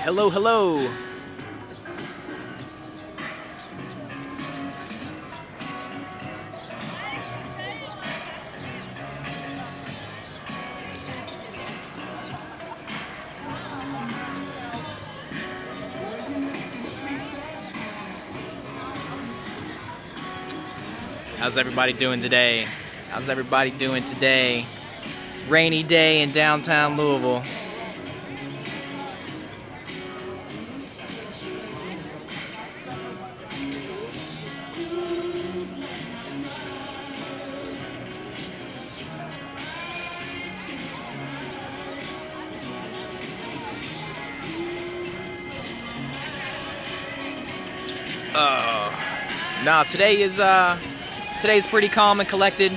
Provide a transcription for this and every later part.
Hello, hello. How's everybody doing today? How's everybody doing today? Rainy day in downtown Louisville. No, today's pretty calm and collected.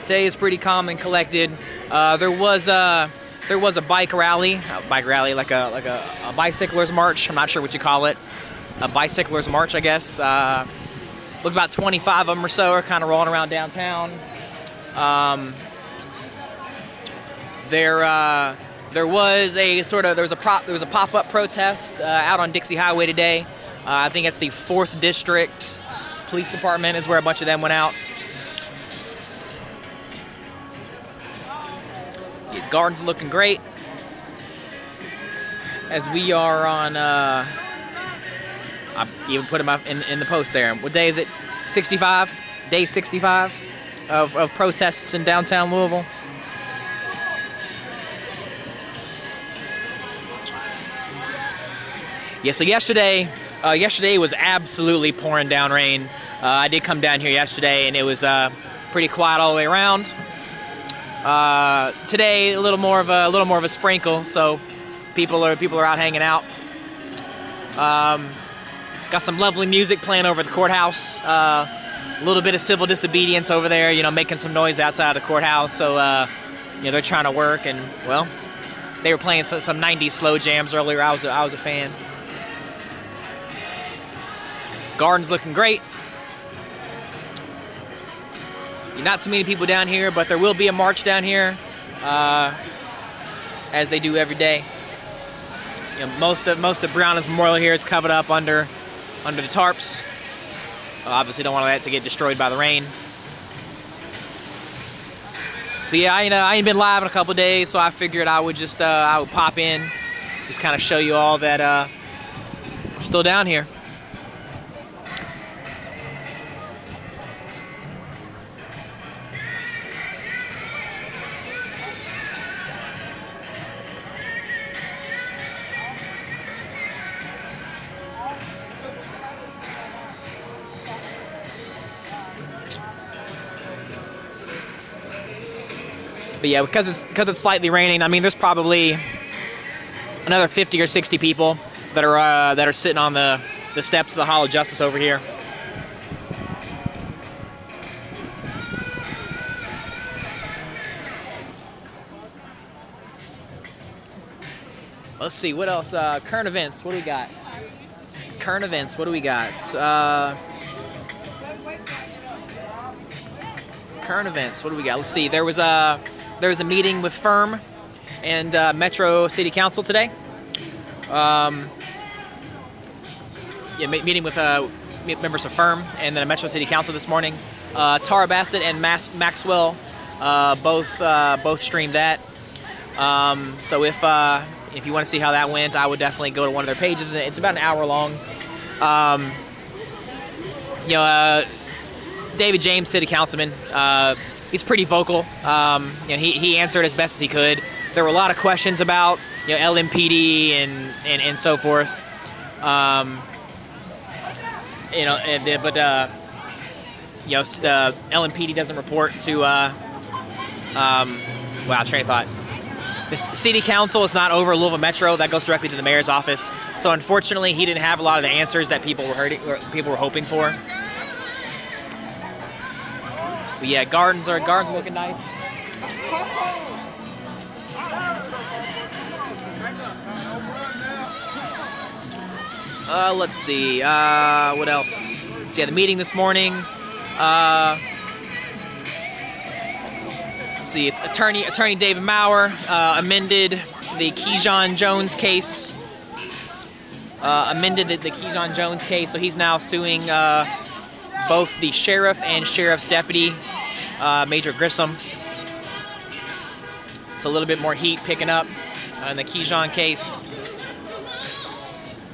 Today is pretty calm and collected. There was a bike rally, like a bicyclers march. I'm not sure what you call it. A bicyclers march, I guess. Look, about 25 of them or so are kind of rolling around downtown. There was a pop-up protest out on Dixie Highway today. I think it's the 4th District Police Department is where a bunch of them went out. The garden's looking great. As we are on, I even put them up in the post there. What day is it? 65? Day 65 of protests in downtown Louisville. Yeah, so yesterday was absolutely pouring down rain. I did come down here yesterday, and it was pretty quiet all the way around. Today, a little more of a sprinkle, so people are out hanging out. Got some lovely music playing over at the courthouse. A little bit of civil disobedience over there, making some noise outside the courthouse. So, they're trying to work, and well, they were playing some 90s slow jams earlier. I was a fan. Garden's looking great. Not too many people down here, but there will be a march down here, as they do every day. Most of Brianna's Memorial here is covered up under the tarps. Obviously, don't want that to get destroyed by the rain. So yeah, I ain't been live in a couple days, so I figured I would pop in, just kind of show you all that we're still down here. But yeah, because it's slightly raining, I mean, there's probably another 50 or 60 people that are sitting on the steps of the Hall of Justice over here. Let's see, what else? Current events, what do we got? Current events, what do we got? Current events, what do we got? Let's see, there was a meeting with Firm and Metro City Council today. Meeting with members of Firm and then Metro City Council this morning. Tara Bassett and Maxwell both streamed that. So if you want to see how that went, I would definitely go to one of their pages. It's about an hour long. David James, city councilman, he's pretty vocal. He answered as best as he could. There were a lot of questions about LMPD and so forth. LMPD doesn't report to train of thought. The city council is not over Louisville Metro. That goes directly to the mayor's office. So unfortunately, he didn't have a lot of the answers that people were hoping for. But yeah, gardens are looking nice. Let's see. What else? So yeah, the meeting this morning. see, Attorney David Maurer amended the Keyshawn Jones case. Amended the Keyshawn Jones case, so he's now suing both the sheriff and sheriff's deputy, Major Grissom. So a little bit more heat picking up in the Keyshawn case.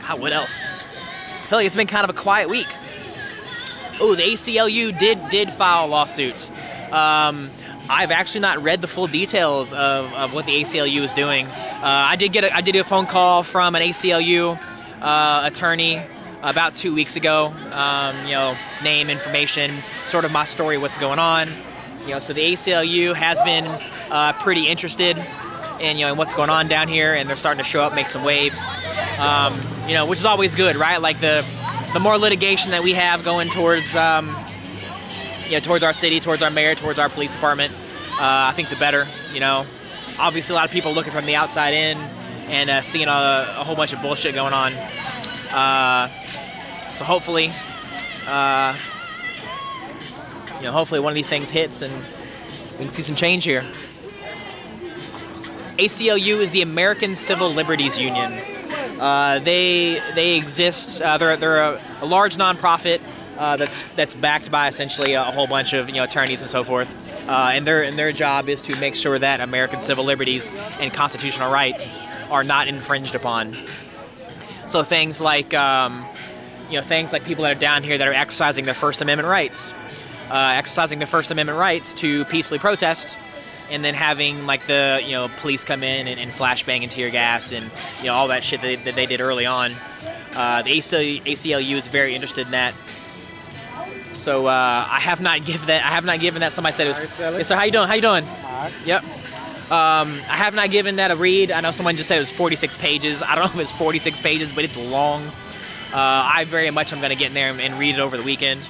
God, what else? I feel like it's been kind of a quiet week. Oh, the ACLU did file lawsuits. I've actually not read the full details of what the ACLU is doing. I did get a phone call from an ACLU attorney about 2 weeks ago. Name, information, sort of my story, what's going on. So the ACLU has been pretty interested in what's going on down here, and they're starting to show up, make some waves. Which is always good, right? Like the more litigation that we have going towards towards our city, towards our mayor, towards our police department, I think the better. Obviously a lot of people looking from the outside in and seeing a whole bunch of bullshit going on. So hopefully, hopefully one of these things hits and we can see some change here. ACLU is the American Civil Liberties Union. They exist. They're a large nonprofit that's backed by essentially a whole bunch of attorneys and so forth. And their job is to make sure that American civil liberties and constitutional rights are not infringed upon. So things like people that are down here that are exercising their First Amendment rights, to peacefully protest, and then having like the police come in and flashbang and tear gas and all that shit that they did early on. The ACLU is very interested in that. So I have not given that. Somebody said it was. Yes, sir. How you doing? Right. Yep. I have not given that a read. I know someone just said it was 46 pages. I don't know if it's 46 pages, but it's long. I very much am going to get in there and read it over the weekend.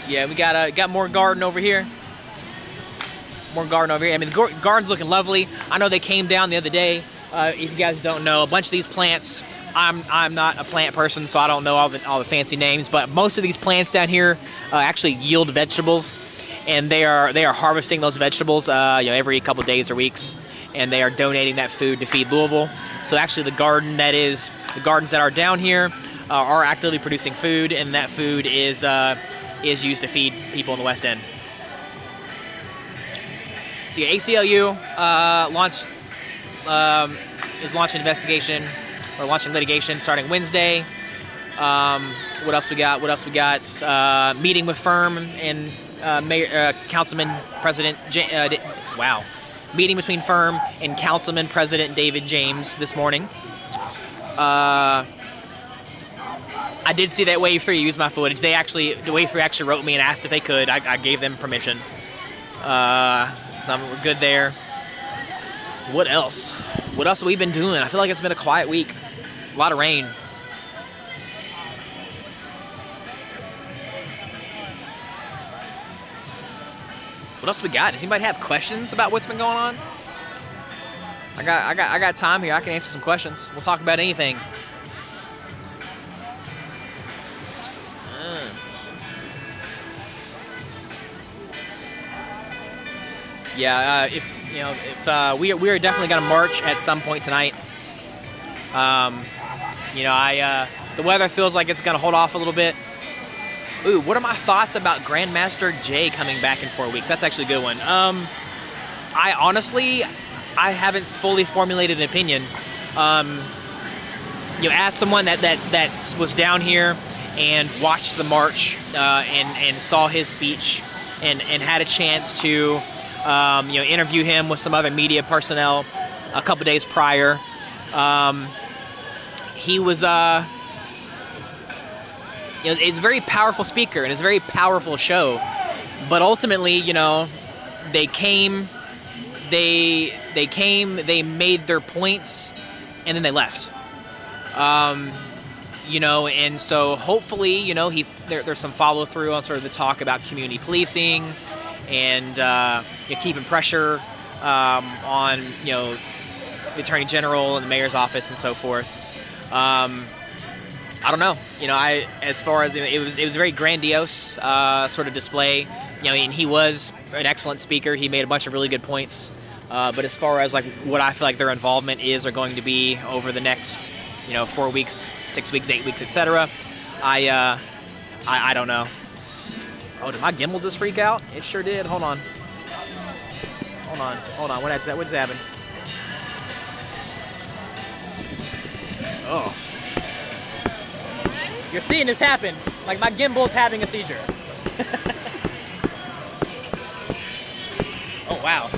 Yeah, we got more garden over here. I mean, the garden's looking lovely. I know they came down the other day. If you guys don't know, a bunch of these plants. I'm not a plant person, so I don't know all the fancy names. But most of these plants down here actually yield vegetables, and they are harvesting those vegetables every couple days or weeks, and they are donating that food to feed Louisville. So actually, the gardens that are down here are actively producing food, and that food is used to feed people in the West End. So yeah, ACLU is launching investigation or launching litigation starting Wednesday. What else we got? Meeting with Firm and Councilman President. Meeting between Firm and Councilman President David James this morning. I did see that Wave 3 use my footage. The Wave 3 actually wrote me and asked if they could. I gave them permission. So we're good there. What else? What else have we been doing? I feel like it's been a quiet week. A lot of rain. What else we got? Does anybody have questions about what's been going on? I got time here. I can answer some questions. We'll talk about anything. Yeah, if we are definitely gonna march at some point tonight. The weather feels like it's gonna hold off a little bit. Ooh, what are my thoughts about Grandmaster Jay coming back in 4 weeks? That's actually a good one. I haven't fully formulated an opinion. As someone that was down here and watched the march and saw his speech and had a chance to interview him with some other media personnel a couple days prior. He was it's a very powerful speaker and it's a very powerful show, but ultimately they came, they made their points and then they left. And so hopefully there's some follow through on sort of the talk about community policing and keeping pressure on the Attorney General and the Mayor's office and so forth. I don't know. As far as it was a very grandiose sort of display. And he was an excellent speaker. He made a bunch of really good points. But as far as like what I feel like their involvement is or going to be over the next 4 weeks, 6 weeks, 8 weeks, etc. I don't know. Oh, did my gimbal just freak out? It sure did. Hold on. What just happened? Oh. You're seeing this happen. Like my gimbal's having a seizure. Oh, wow.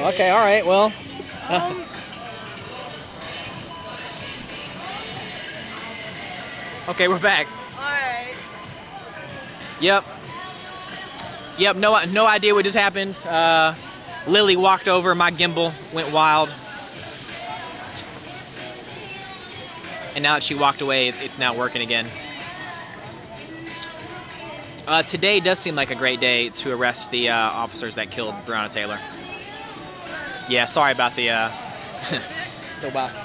Okay, all right, well. Okay, we're back. All right. Yep, no idea what just happened. Lily walked over, my gimbal went wild. And now that she walked away, it's now working again. Today does seem like a great day to arrest the officers that killed Breonna Taylor. Yeah, sorry about the...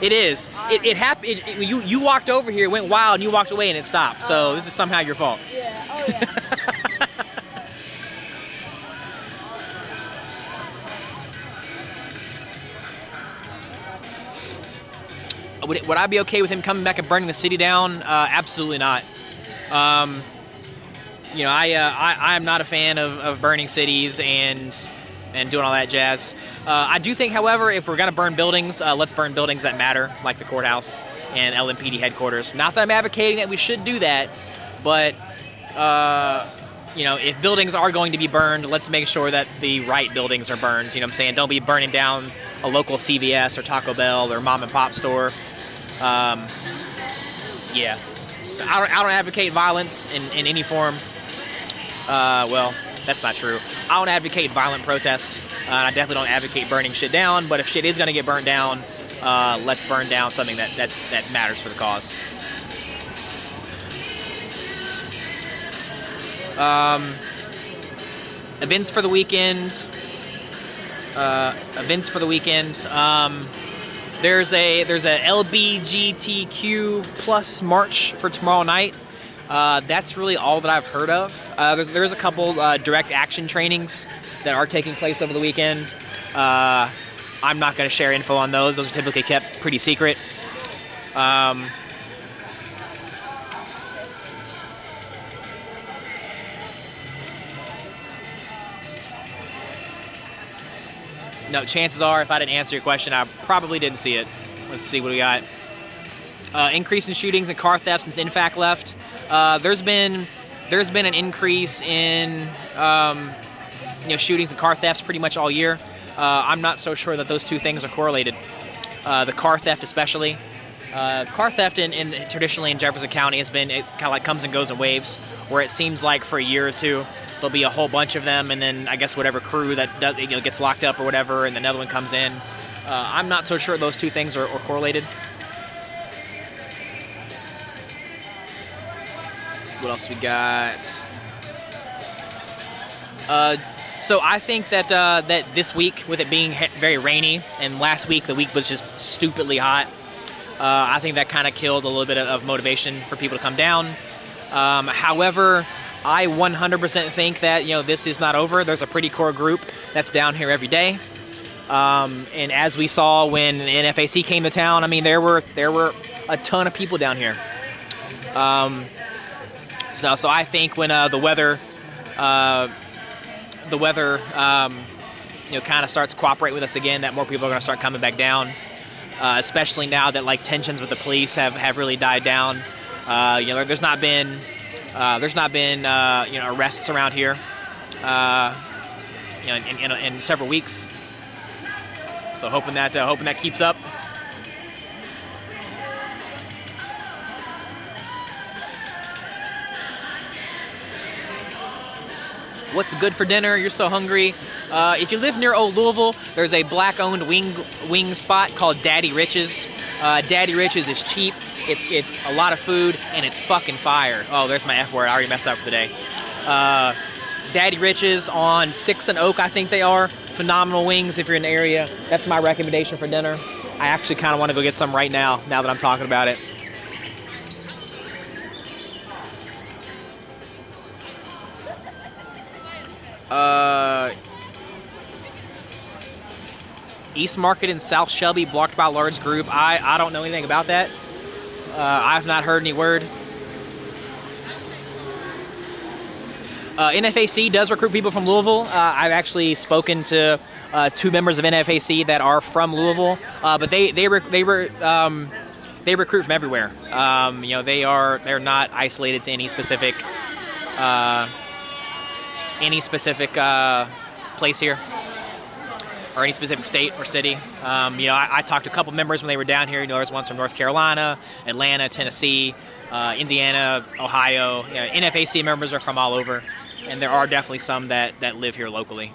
It is. It happened. You walked over here, went wild, and you walked away, and it stopped. So this is somehow your fault. Yeah. Oh yeah. Would I be okay with him coming back and burning the city down? Absolutely not. I am not a fan of burning cities and doing all that jazz. I do think, however, if we're gonna burn buildings, let's burn buildings that matter, like the courthouse and LMPD headquarters. Not that I'm advocating that we should do that, but if buildings are going to be burned, let's make sure that the right buildings are burned. You know what I'm saying? Don't be burning down a local CVS or Taco Bell or mom and pop store. Yeah. I don't advocate violence in any form. Well, that's not true. I don't advocate violent protests. I definitely don't advocate burning shit down. But if shit is going to get burned down, let's burn down something that matters for the cause. Events for the weekend. There's a LBGTQ plus march for tomorrow night. That's really all that I've heard of. There's a couple direct action trainings that are taking place over the weekend. I'm not going to share info on those. Those are typically kept pretty secret. No, chances are, if I didn't answer your question, I probably didn't see it. Let's see what we got. Increase in shootings and car thefts since INFAC left. There's been an increase in shootings and car thefts pretty much all year. I'm not so sure that those two things are correlated. The car theft especially. Car theft in traditionally in Jefferson County has been, it kind of like comes and goes in waves, where it seems like for a year or two there'll be a whole bunch of them, and then I guess whatever crew that does, gets locked up or whatever, and another one comes in. I'm not so sure those two things are correlated. What else we got? So I think that that this week, with it being very rainy, and last week the week was just stupidly hot, I think that kind of killed a little bit of motivation for people to come down. However, I 100% think that this is not over. There's a pretty core group that's down here every day. And as we saw when the NFAC came to town, I mean there were a ton of people down here. So I think when the weather kind of starts cooperating with us again, that more people are going to start coming back down. Especially now that like tensions with the police have really died down. There's not been arrests around here in several weeks. So hoping that keeps up. What's good for dinner? You're so hungry. If you live near Old Louisville, there's a black-owned wing spot called Daddy Rich's. Daddy Rich's is cheap. It's a lot of food, and it's fucking fire. Oh, there's my F word. I already messed up for the day. Daddy Rich's on 6th and Oak, I think they are. Phenomenal wings if you're in the area. That's my recommendation for dinner. I actually kind of want to go get some right now that I'm talking about it. East Market in South Shelby blocked by a large group. I don't know anything about that. I've not heard any word. NFAC does recruit people from Louisville. I've actually spoken to 2 members of NFAC that are from Louisville, but they recruit from everywhere. They're not isolated to any specific place here, or any specific state or city. I talked to a couple members when they were down here. There's ones from North Carolina, Atlanta, Tennessee, Indiana, Ohio. NFAC members are from all over, and there are definitely some that live here locally.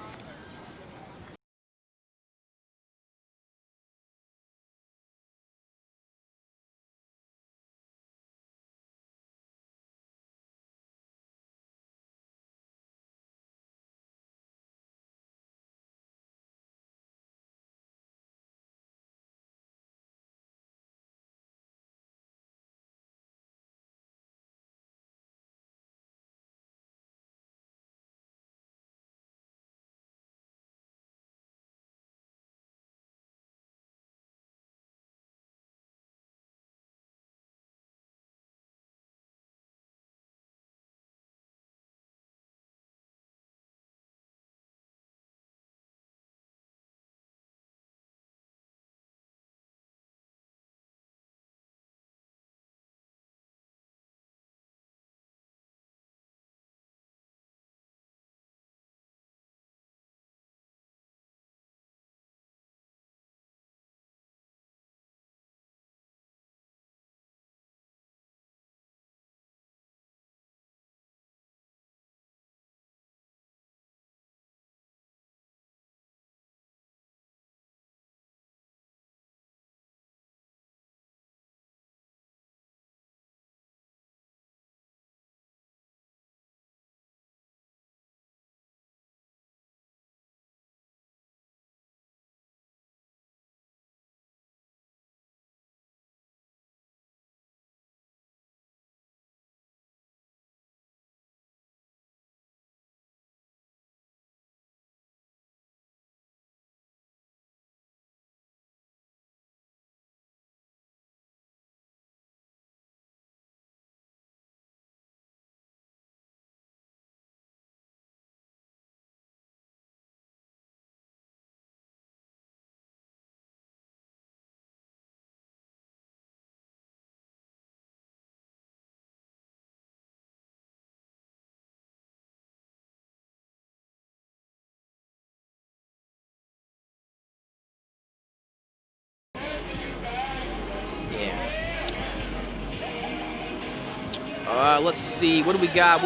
Let's see. What do we got?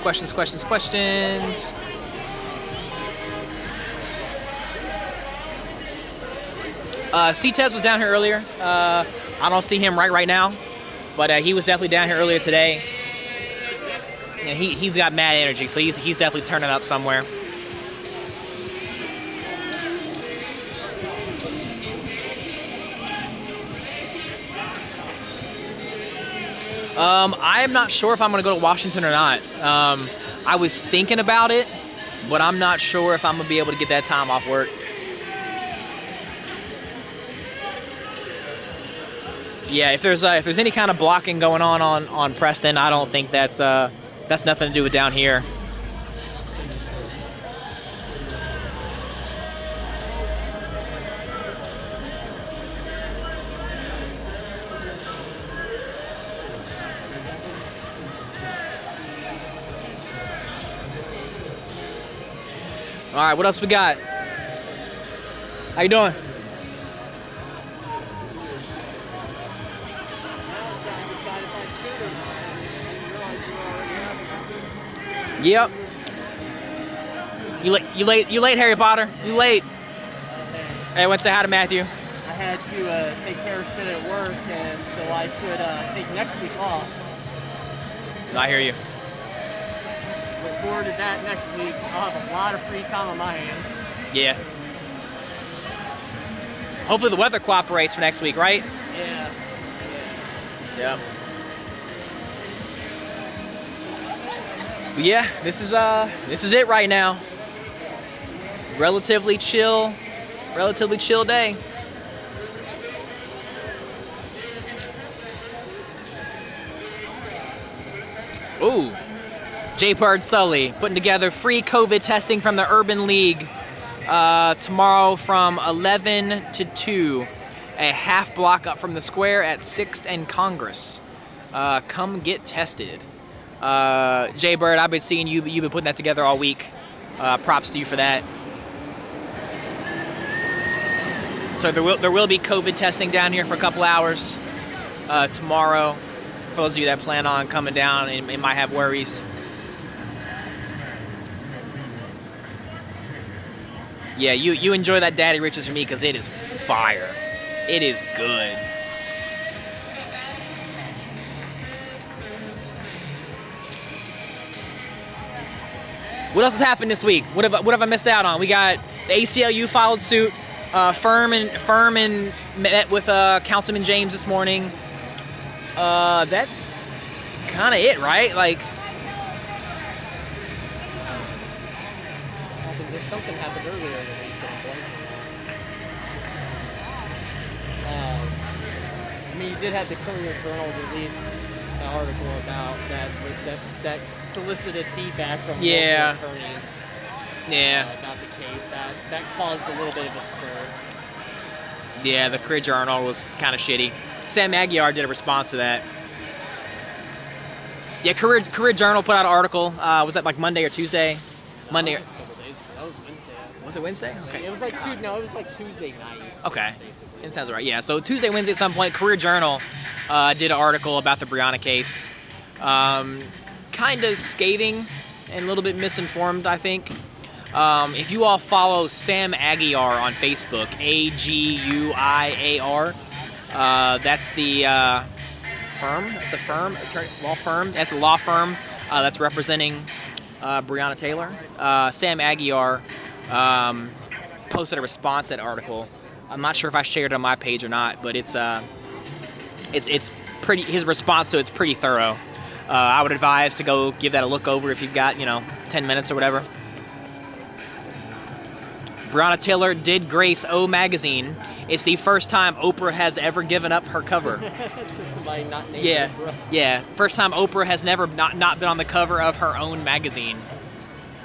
Questions. C-Tez was down here earlier. I don't see him right now, but he was definitely down here earlier today. Yeah, he's got mad energy, so he's definitely turning up somewhere. I'm not sure if I'm going to go to Washington or not. I was thinking about it, but I'm not sure if I'm going to be able to get that time off work. Yeah, if there's any kind of blocking going on Preston, I don't think that's nothing to do with down here. All right, what else we got? How you doing? Yep. You late, Harry Potter. You late. Hey, I went to say hi to Matthew. I had to take care of shit at work, and so I could take next week off. I hear you. Look forward to that next week. I'll have a lot of free time on my hands. Yeah. Hopefully the weather cooperates for next week, right? Yeah. Yep. But yeah, this is it right now. Relatively chill. Relatively chill day. Ooh. J. Bird Sully putting together free COVID testing from the Urban League tomorrow from 11 to 2. A half block up from the square at 6th and Congress. Come get tested. Jay Bird, I've been seeing you. You've been putting that together all week. Props to you for that. So there will be COVID testing down here for a couple hours tomorrow. For those of you that plan on coming down and might have worries. Yeah, you enjoy that Daddy Riches for me because it is fire. It is good. What else has happened this week? What have I missed out on? We got the ACLU filed suit. Firm and met with Councilman James this morning. That's kind of it, right? Like, something happened earlier in the week that I'm blanking on. I mean, you did have the Courier-Journal release an article about that solicited feedback from local attorneys. Yeah. About the case. That caused a little bit of a stir. Yeah, the Courier-Journal was kind of shitty. Sam Aguiar did a response to that. Yeah, Courier-Journal put out an article. Was that like Monday or Tuesday? Monday. That was just a couple days ago. That was Wednesday. Was it Wednesday? Okay. It was like it was like Tuesday night. Okay. Basically. It sounds right. Yeah. So Tuesday, Wednesday at some point, Courier-Journal did an article about the Breonna case. Kind of scathing and a little bit misinformed, I think. If you all follow Sam Aguiar on Facebook, Aguiar, that's the firm. That's the firm, law firm. That's a law firm that's representing Breonna Taylor. Sam Aguiar posted a response to that article. I'm not sure if I shared it on my page or not, but it's pretty. His response to it's pretty thorough. I would advise to go give that a look over if you've got 10 minutes or whatever. Breonna Taylor did grace O Magazine. It's the first time Oprah has ever given up her cover. Somebody not named Oprah. Yeah. First time Oprah has never not been on the cover of her own magazine.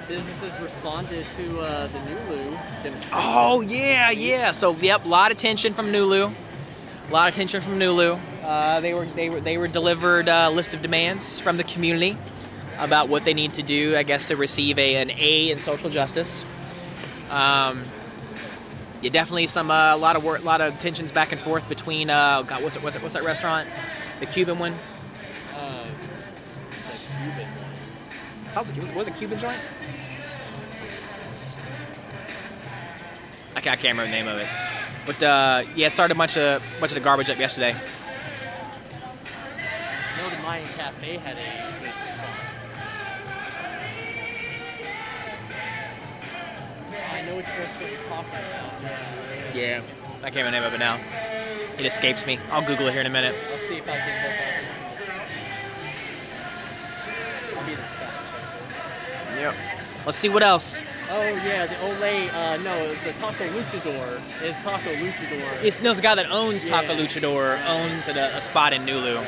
Businesses responded to the Nulu demonstration. Oh yeah. So a lot of tension from Nulu. They were delivered a list of demands from the community about what they need to do, I guess, to receive an A in social justice. Definitely a lot of tensions back and forth between what's that restaurant? The Cuban one. Was it a Cuban joint? I can't remember the name of it. But it started a bunch of the garbage up yesterday. No, the Mayan Cafe had a good response. I know which restaurant you're talking about. Yeah, I can't remember the name of it now. It escapes me. I'll Google it here in a minute. I'll see if I can look up. I'll be the fact checker. Yep. Let's see what else. Oh yeah, the Olay. No, it's the Taco Luchador. It's Taco Luchador. It's the guy that owns Taco Luchador owns a spot in Nulu. Right.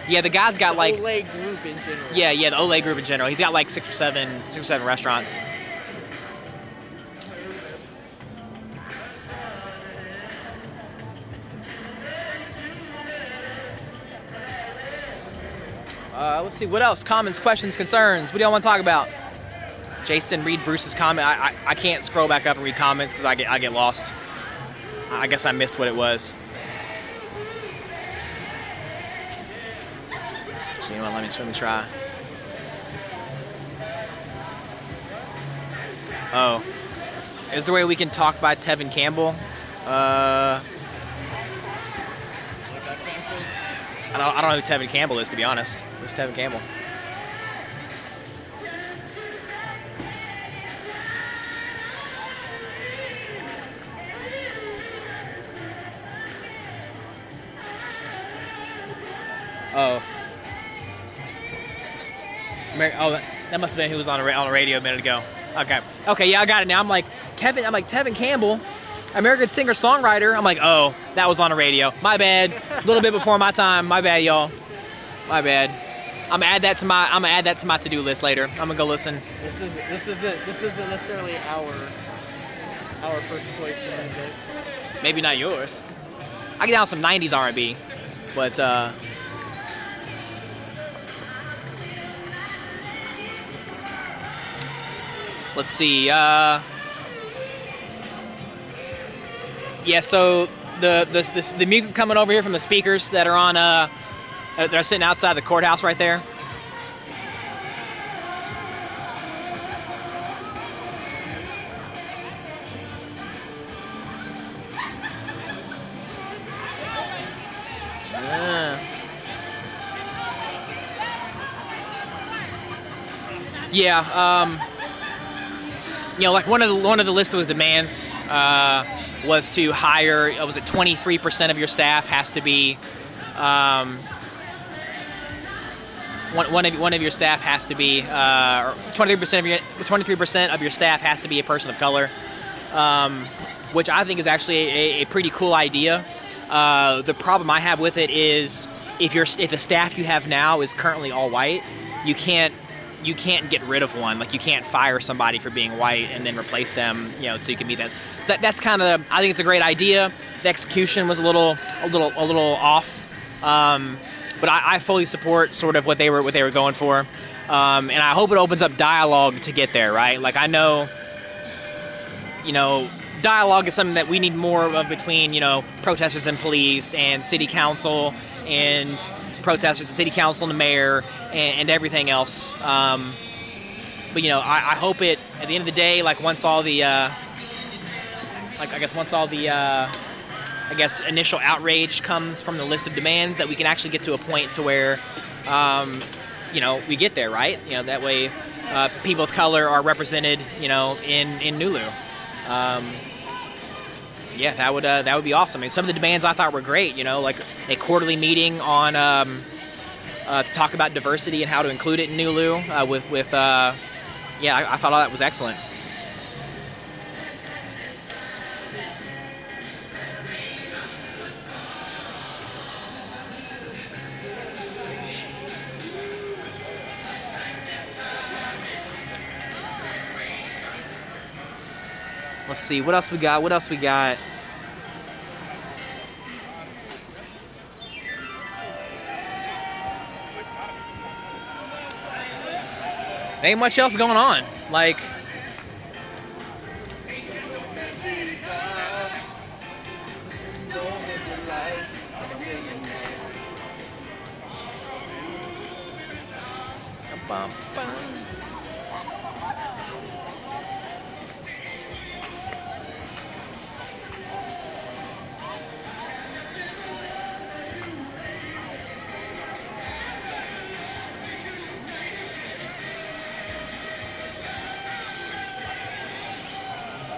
Yeah, the guy's got the like Olay group in general. Yeah, the Olay group in general. He's got like six or seven restaurants. Let's see what else. Comments, questions, concerns. What do y'all want to talk about? Jason, read Bruce's comment. I can't scroll back up and read comments because I get lost. I guess I missed what it was. So you know what? Let me try. Oh, is there a way we can talk by Tevin Campbell? I don't know who Tevin Campbell is, to be honest. Who's Tevin Campbell? Oh. That must have been who was on the radio a minute ago. Okay, yeah, I got it now. I'm like Tevin Campbell, American singer-songwriter. I'm like, oh, that was on the radio. My bad. A little bit before my time. My bad, y'all. My bad. I'm gonna add that to my to-do list later. I'm gonna go listen. This isn't necessarily our first choice music. Maybe not yours. I get down some 90s R&B, but let's see. Yeah, so the music's coming over here from the speakers that are on they're sitting outside the courthouse right there. Yeah, like one of the list of demands was to hire. Was it 23% of your staff has to be one of your staff has to be, or 23% of your staff has to be a person of color, which I think is actually a pretty cool idea. The problem I have with it is if the staff you have now is currently all white, you can't get rid of one. Like, you can't fire somebody for being white and then replace them, so you can be that. So that's kind of, I think it's a great idea. The execution was a little off. But I fully support sort of what they were going for. And I hope it opens up dialogue to get there, right? Like, I know, dialogue is something that we need more of between, protesters and police and city council and protesters and city council and the mayor and everything else. But I hope it, at the end of the day, like once all the initial outrage comes from the list of demands, that we can actually get to a point to where we get there, right? That way people of color are represented, in Nulu. Yeah, that would be awesome. I mean, some of the demands I thought were great, like a quarterly meeting on to talk about diversity and how to include it in Nulu. I thought all that was excellent. Let's see, what else we got? Ain't much else going on. Like,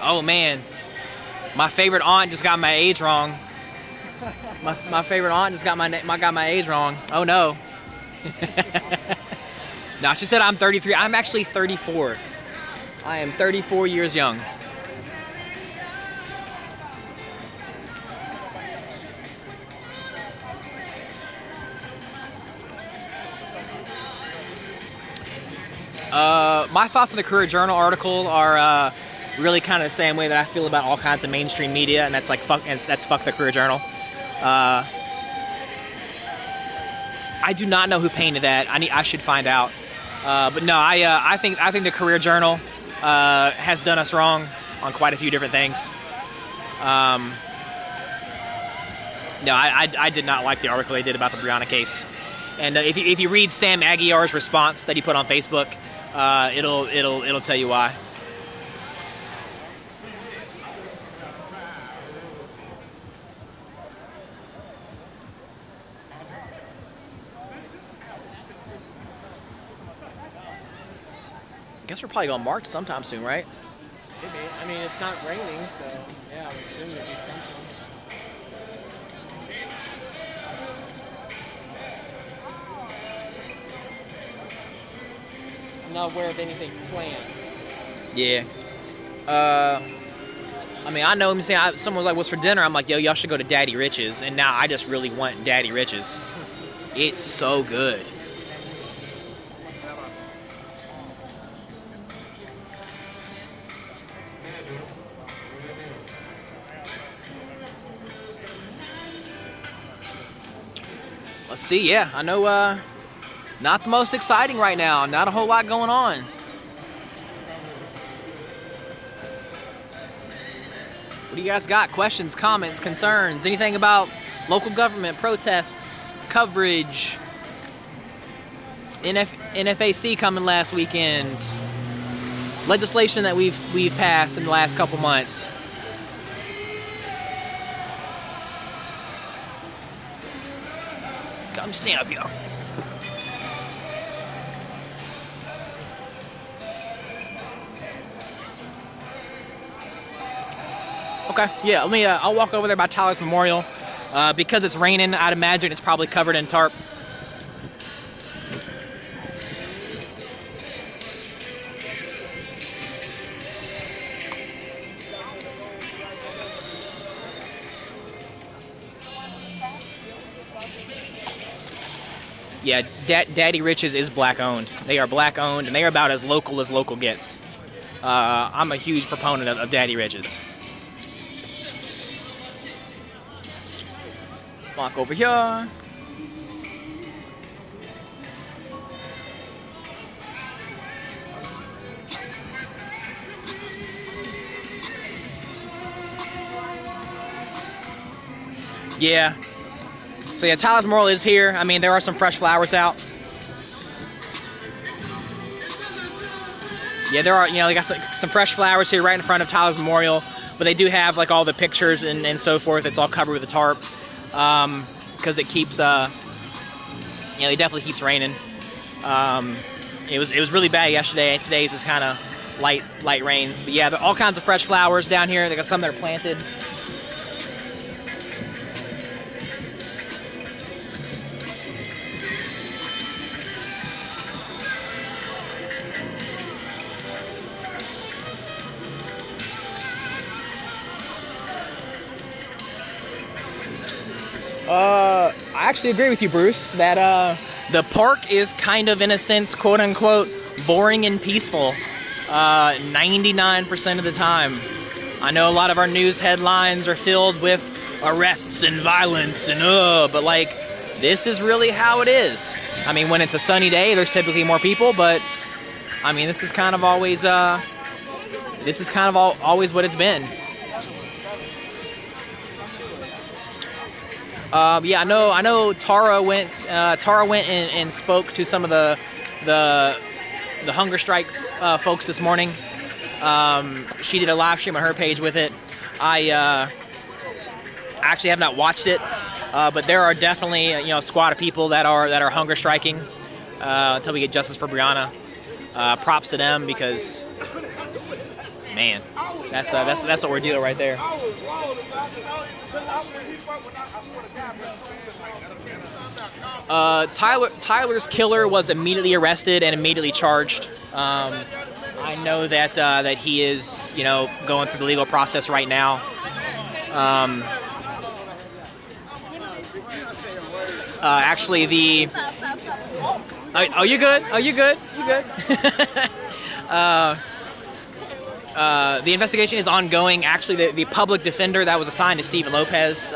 oh man, my favorite aunt just got my age wrong. My favorite aunt just got my age wrong. Oh no. No, she said I'm 33. I'm actually 34. I am 34 years young. My thoughts on the Career Journal article are really kind of the same way that I feel about all kinds of mainstream media, and that's like fuck the Career Journal. I do not know who painted that. I should find out. But no, I think the Career Journal has done us wrong on quite a few different things. No, I did not like the article they did about the Breonna case. And if you read Sam Aguiar's response that he put on Facebook, it'll tell you why. I guess we're probably gonna march sometime soon, right? Maybe. I mean, it's not raining, so yeah, I would assume there'd be something. I'm not aware of anything planned. Yeah. I mean, I know him saying someone was like, "What's for dinner?" I'm like, "Yo, y'all should go to Daddy Rich's," and now I just really want Daddy Rich's. It's so good. Let's see. Yeah, I know. Not the most exciting right now. Not a whole lot going on. What do you guys got? Questions, comments, concerns? Anything about local government, protests, coverage? NFAC coming last weekend. Legislation that we've passed in the last couple months. Come stand up here. Okay, yeah, let me. I'll walk over there by Tyler's Memorial. Because it's raining, I'd imagine it's probably covered in tarp. Yeah, Daddy Rich's is black owned. They are black owned, and they are about as local gets. I'm a huge proponent of Daddy Rich's. Walk over here. Yeah. So yeah, Tyler's Memorial is here. I mean, there are some fresh flowers out. Yeah, there are. You know, they got some fresh flowers here right in front of Tyler's Memorial. But they do have like all the pictures and so forth. It's all covered with a tarp. Because it keeps, it definitely keeps raining. It was really bad yesterday. Today's just kind of light rains. But yeah, there are all kinds of fresh flowers down here. They got some that are planted. I actually agree with you, Bruce, that the park is kind of, in a sense, quote unquote, boring and peaceful 99% of the time. I know a lot of our news headlines are filled with arrests and violence and but like, this is really how it is. I mean, when it's a sunny day, there's typically more people, but I mean, this is kind of always always what it's been. Yeah, I know. Tara went and spoke to some of the hunger strike folks this morning. She did a live stream on her page with it. I actually have not watched it, but there are definitely a squad of people that are hunger striking until we get justice for Breonna. Props to them, because man, that's an ordeal right there. Tyler's killer was immediately arrested and immediately charged. I know that he is going through the legal process right now. Actually, oh, you good? Oh, you good? You good? The investigation is ongoing. Actually, the public defender that was assigned to Stephen Lopez,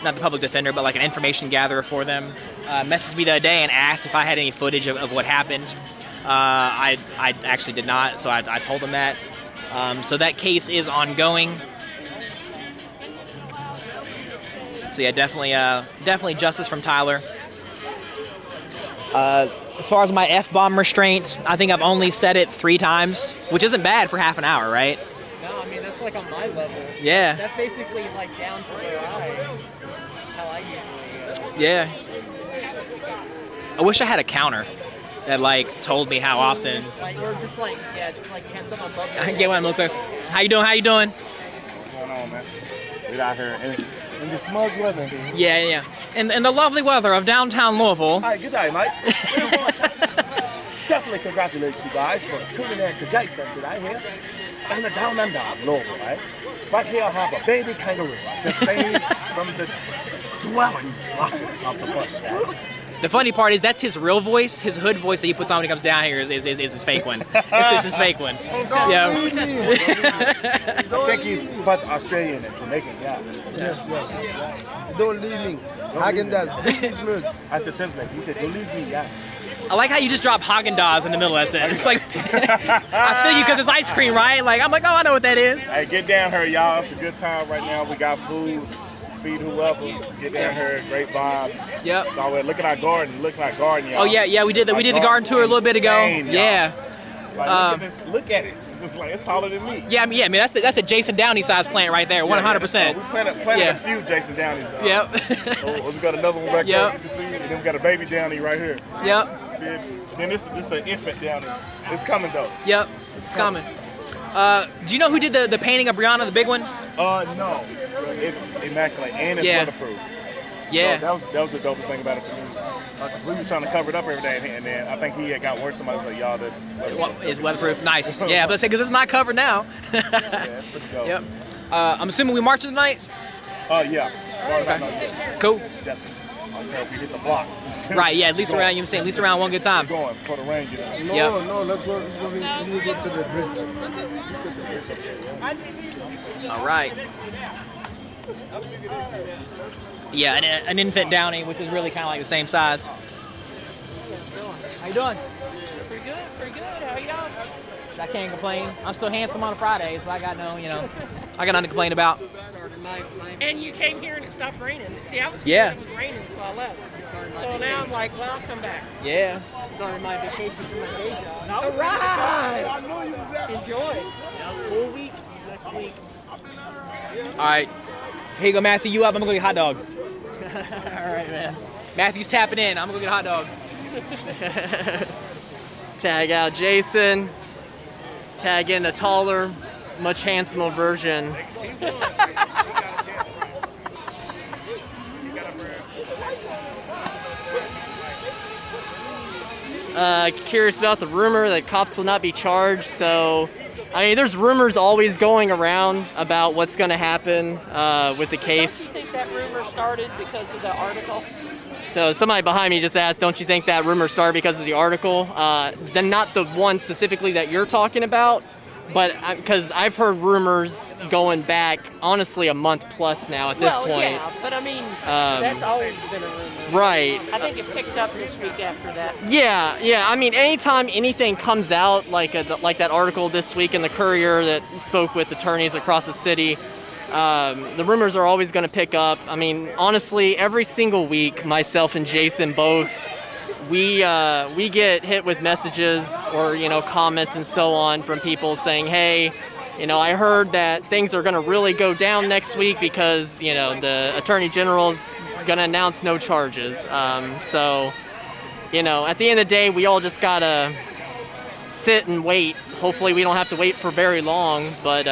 not the public defender, but like an information gatherer for them, messaged me the other day and asked if I had any footage of what happened. I actually did not, so I told him that. So that case is ongoing. So yeah, definitely justice from Tyler. As far as my F-bomb restraint, I think I've only said it 3 times, which isn't bad for half an hour, right? No, I mean, that's like on my level. Yeah. That's basically like down to where how I usually Yeah. I wish I had a counter that like told me how often. Like, or just like, can someone bump I can get one look there. How you doing? What's going on, man? We're out here in the smug weather. Yeah. And the lovely weather of downtown Louisville. Hi, good day, mate. definitely congratulate you guys for tuning in to Jason today here in the Down Under of Louisville, right? Right here I have a baby kangaroo. I just saved from the dwelling process of the bush, right? The funny part is that's his real voice. His hood voice that he puts on when he comes down here is his fake one. This is his fake one. Yeah. I think he's part Australian and Jamaican, yeah. Yes. Don't leave me. Haagen-Dazs. I said translate. He said, don't leave me, yeah. I like how you just drop Haagen-Dazs in the middle of that sentence. It's like, I feel you because it's ice cream, right? Like, I'm like, oh, I know what that is. Hey, get down here, y'all. It's a good time right now. We got food. Feed whoever. Get down here. Great vibe. Yep. So look at our garden. Oh Y'all. yeah, we did the garden tour a little bit ago. Insane, yeah. Like, look at it. It's like it's taller than me. Yeah, I mean that's a Jason Downey size plant right there, 100%. Yeah. We planted a few Jason Downeys. Yep. We got another one back Yep. there. You can see, and then we got a baby Downey right here. Yep. Then this is an infant Downey. It's coming though. Yep. It's coming. Do you know who did the painting of Brianna, the big one? No. It's immaculate and it's weatherproof. Yeah. So that was the dopest thing about it for me. We were trying to cover it up every day, and then I think he had got word. Somebody was like, y'all, that's weatherproof. Is weatherproof. Nice. Yeah, but because it's not covered now. Yeah, it's pretty dope. Yep. I'm assuming we marching tonight? Yeah. Okay. Cool. Definitely. I'll help you hit the block. Right, yeah, at least around, you know what I'm saying, at least around one good time. Going before the rain gets out. No, let's go to the bridge. All right. Yeah, an infant Downy, which is really kind of like the same size. How you doing? Pretty good. How you doing? I can't complain. I'm still handsome on a Friday, so I got I got nothing to complain about. And you came here and it stopped raining. See, I was Yeah. it was raining, so I left. So now I'm like, well, I'll come back. Yeah. Started my vacation from my day job. All right. Enjoy. Full week next week. All right. Here you go, Matthew. You up? I'm gonna go get a hot dog. All right, man. Matthew's tapping in. I'm gonna go get a hot dog. Tag out Jason. Tag in a taller, much handsomer version. Curious about the rumor that cops will not be charged. So, I mean, there's rumors always going around about what's going to happen with the case. Don't you think that rumor started because of the article? So somebody behind me just asked, don't you think that rumor started because of the article? Then not the one specifically that you're talking about, but because I've heard rumors going back, honestly, a month plus now at this point. Yeah, but I mean, that's always been a rumor. Right. I think it picked up this week after that. Yeah. I mean, anytime anything comes out, like that article this week in the Courier that spoke with attorneys across the city, the rumors are always going to pick up. I mean, honestly, every single week, myself and Jason both, we get hit with messages or comments and so on from people saying, hey, I heard that things are going to really go down next week because the Attorney General's going to announce no charges. So at the end of the day, we all just gotta sit and wait. Hopefully we don't have to wait for very long, but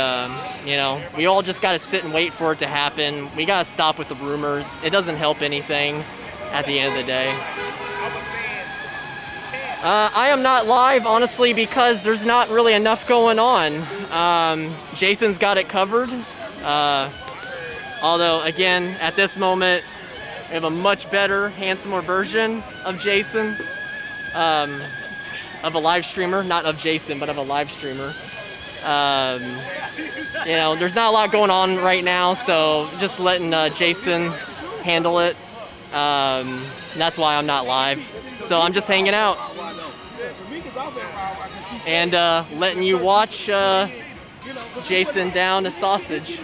we all just gotta sit and wait for it to happen. We gotta stop with the rumors. It doesn't help anything at the end of the day. I am not live, honestly, because there's not really enough going on. Jason's got it covered. Although, again, at this moment, we have a much better, handsomer version of Jason. Of a live streamer, not of Jason, but of a live streamer. There's not a lot going on right now, so just letting Jason handle it. That's why I'm not live. So I'm just hanging out and letting you watch Jason down a sausage.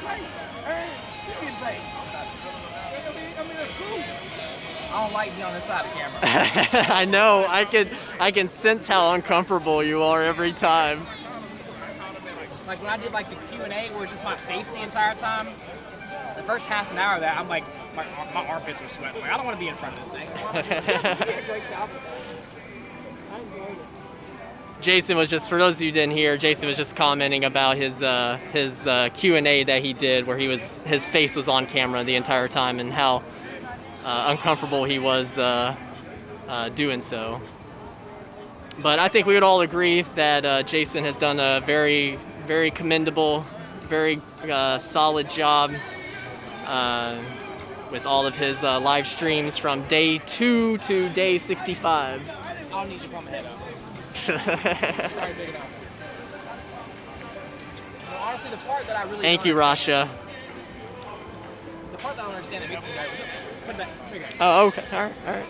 I don't like being on this side of the camera. I know. I can sense how uncomfortable you are every time. Like when I did like the Q&A where it's just my face the entire time, the first half an hour of that, I'm like, my armpits are sweating. Like, I don't want to be in front of this thing. Jason was just, for those of you who didn't hear, Jason was just commenting about his Q&A that he did where his face was on camera the entire time and how uncomfortable he was doing so. But I think we would all agree that Jason has done a very, very commendable, very solid job with all of his live streams from day 2 to day 65. I'll need you to pull my head up. Sorry, big enough. Well, honestly, the part that I really Thank don't you, understand- Rasha. The part that I don't understand that makes me nervous. Put it back. Here you go. Oh, okay. All right.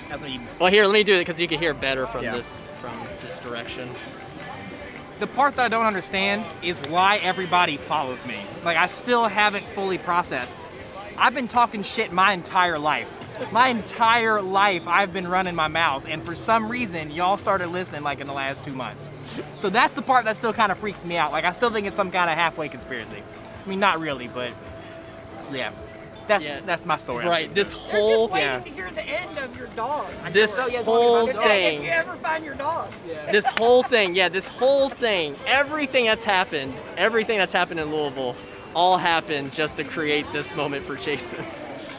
That's what you. Well, here, let me do it because you can hear better from Yeah. this direction. The part that I don't understand is why everybody follows me. Like, I still haven't fully processed. I've been talking shit my entire life. My entire life I've been running my mouth, and for some reason y'all started listening like in the last 2 months. So that's the part that still kind of freaks me out. Like, I still think it's some kind of halfway conspiracy. I mean, not really, but yeah. That's my story. Right. This They're whole just waiting to hear the end of your dog. This whole thing. If you ever find your dog. This whole thing, everything that's happened in Louisville, all happened just to create this moment for Jason.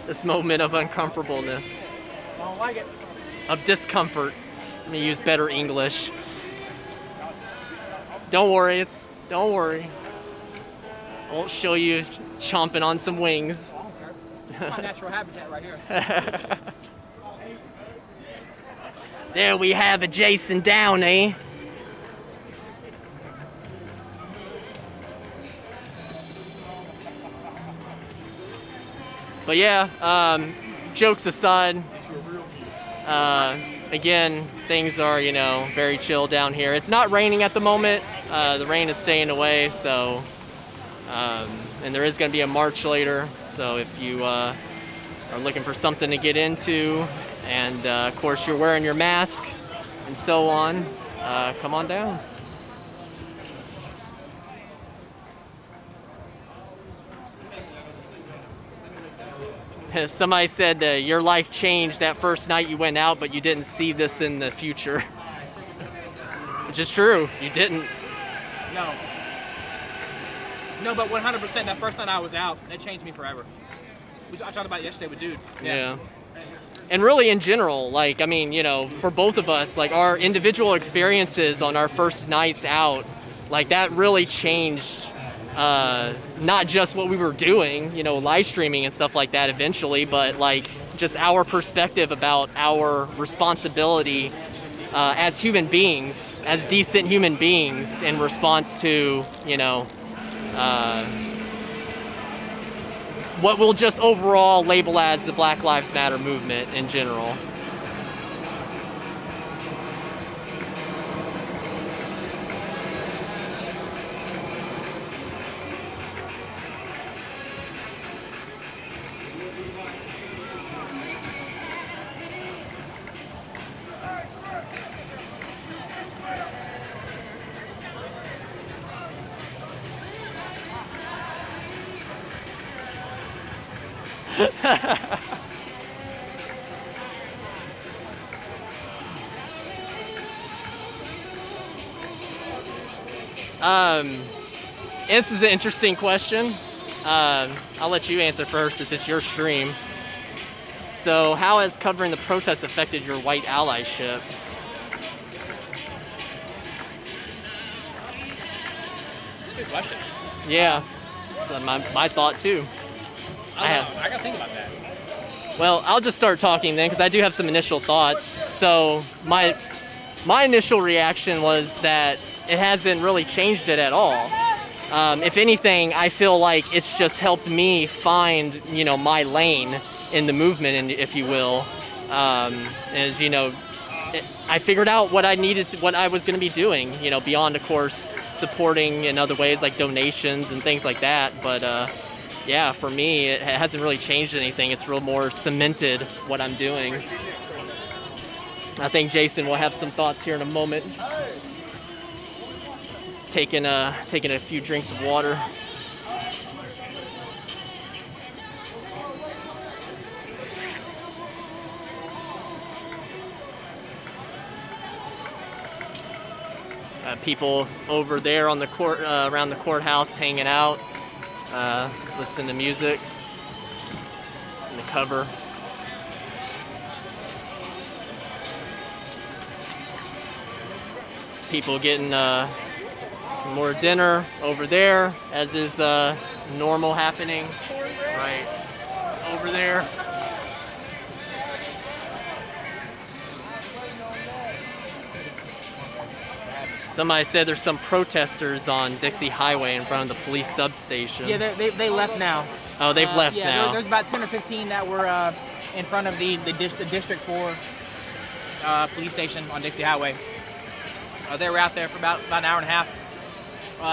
This moment of uncomfortableness, I don't like it. of discomfort. Let me use better English. Don't worry. I won't show you chomping on some wings. It's my natural habitat right here. There we have a Jason Downey. But yeah, jokes aside, again, things are, very chill down here. It's not raining at the moment. The rain is staying away, so, and there is going to be a march later. So if you are looking for something to get into, and of course you're wearing your mask and so on, come on down. Somebody said your life changed that first night you went out, but you didn't see this in the future. Which is true, you didn't. No, but 100%, that first night I was out, that changed me forever. I talked about it yesterday with Dude. Yeah. And really in general, for both of us, our individual experiences on our first nights out, that really changed not just what we were doing, live streaming and stuff like that eventually, but just our perspective about our responsibility as human beings, as decent human beings in response to, what we'll just overall label as the Black Lives Matter movement in general. This is an interesting question. I'll let you answer first since it's your stream. So, how has covering the protests affected your white allyship? That's a good question. Yeah, so my thought too. I gotta think about that. Well, I'll just start talking then, because I do have some initial thoughts. So my initial reaction was that it hasn't really changed it at all. If anything, I feel like it's just helped me find, my lane in the movement, if you will. I figured out what I was going to be doing, beyond, of course, supporting in other ways like donations and things like that. But yeah, for me, it hasn't really changed anything. It's real more cemented what I'm doing. I think Jason will have some thoughts here in a moment. Taking a few drinks of water. People over there on the court, around the courthouse, hanging out, listening to music in the cover. people getting some more dinner over there, as is normal happening. Right over there. Somebody said there's some protesters on Dixie Highway in front of the police substation. Yeah, they left now. Oh, they've left yeah, now. There's about 10 or 15 that were in front of the District 4 police station on Dixie Highway. They were out there for about an hour and a half.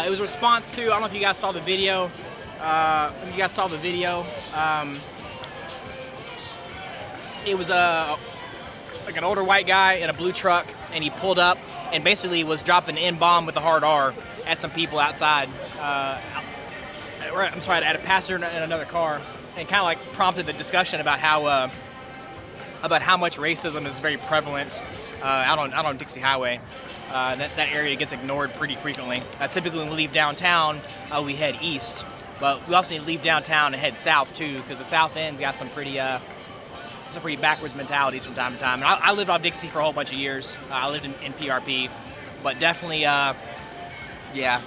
It was a response to, I don't know if you guys saw the video. It was like an older white guy in a blue truck, and he pulled up and basically was dropping an N-bomb with a hard R at some people outside. At a passenger in another car, and kind of like prompted the discussion about how much racism is very prevalent out on Dixie Highway. That area gets ignored pretty frequently. Typically, when we leave downtown, we head east, but we also need to leave downtown and head south too, because the south end's got some pretty backwards mentalities from time to time. And I lived off Dixie for a whole bunch of years. I lived in PRP, but definitely,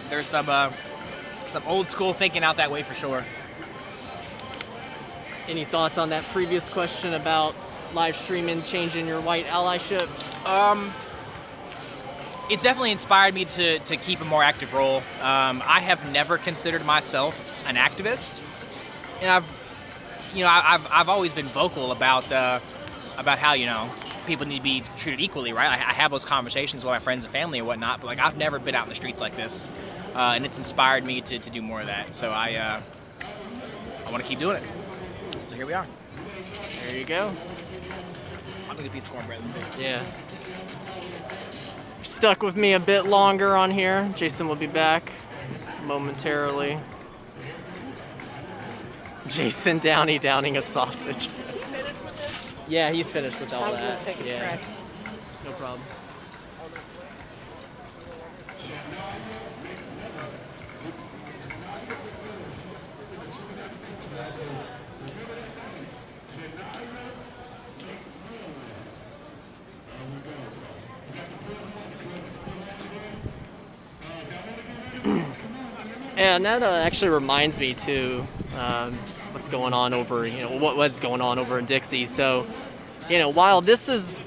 there's some old school thinking out that way for sure. Any thoughts on that previous question about live streaming changing your white allyship? It's definitely inspired me to keep a more active role. I have never considered myself an activist, and I've always been vocal about how people need to be treated equally, right? I have those conversations with my friends and family and whatnot, but like I've never been out in the streets like this, and it's inspired me to do more of that. So I want to keep doing it. So here we are. There you go. I'll take a piece of cornbread. Yeah. Stuck with me a bit longer on here. Jason will be back momentarily. Jason Downey downing a sausage. Yeah, he's finished with all that. Yeah. No problem. Yeah, and that actually reminds me too, what's going on over, what's going on over in Dixie. So, while this is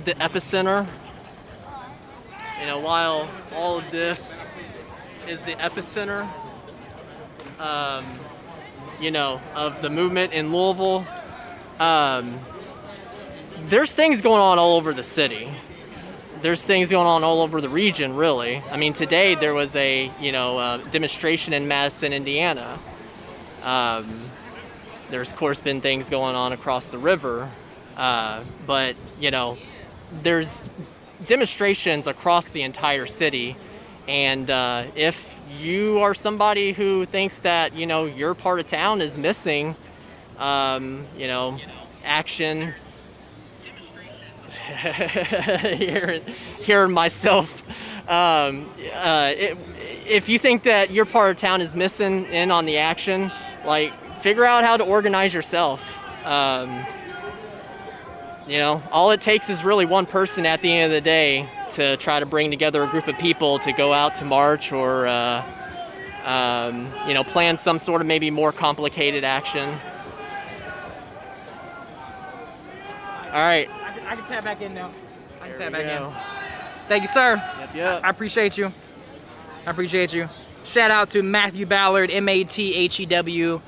the epicenter, while all of this is the epicenter, of the movement in Louisville, there's things going on all over the city. There's things going on all over the region, really. I mean, today there was a demonstration in Madison, Indiana. There's, of course, been things going on across the river. But, there's demonstrations across the entire city. And if you are somebody who thinks that, your part of town is missing, action... hearing myself. If you think that your part of town is missing in on the action, like, figure out how to organize yourself. All it takes is really one person at the end of the day to try to bring together a group of people to go out to march or, plan some sort of maybe more complicated action. All right. I can tap back in now. Thank you, sir. Yep. I appreciate you. Shout out to Matthew Ballard, MathewBallard.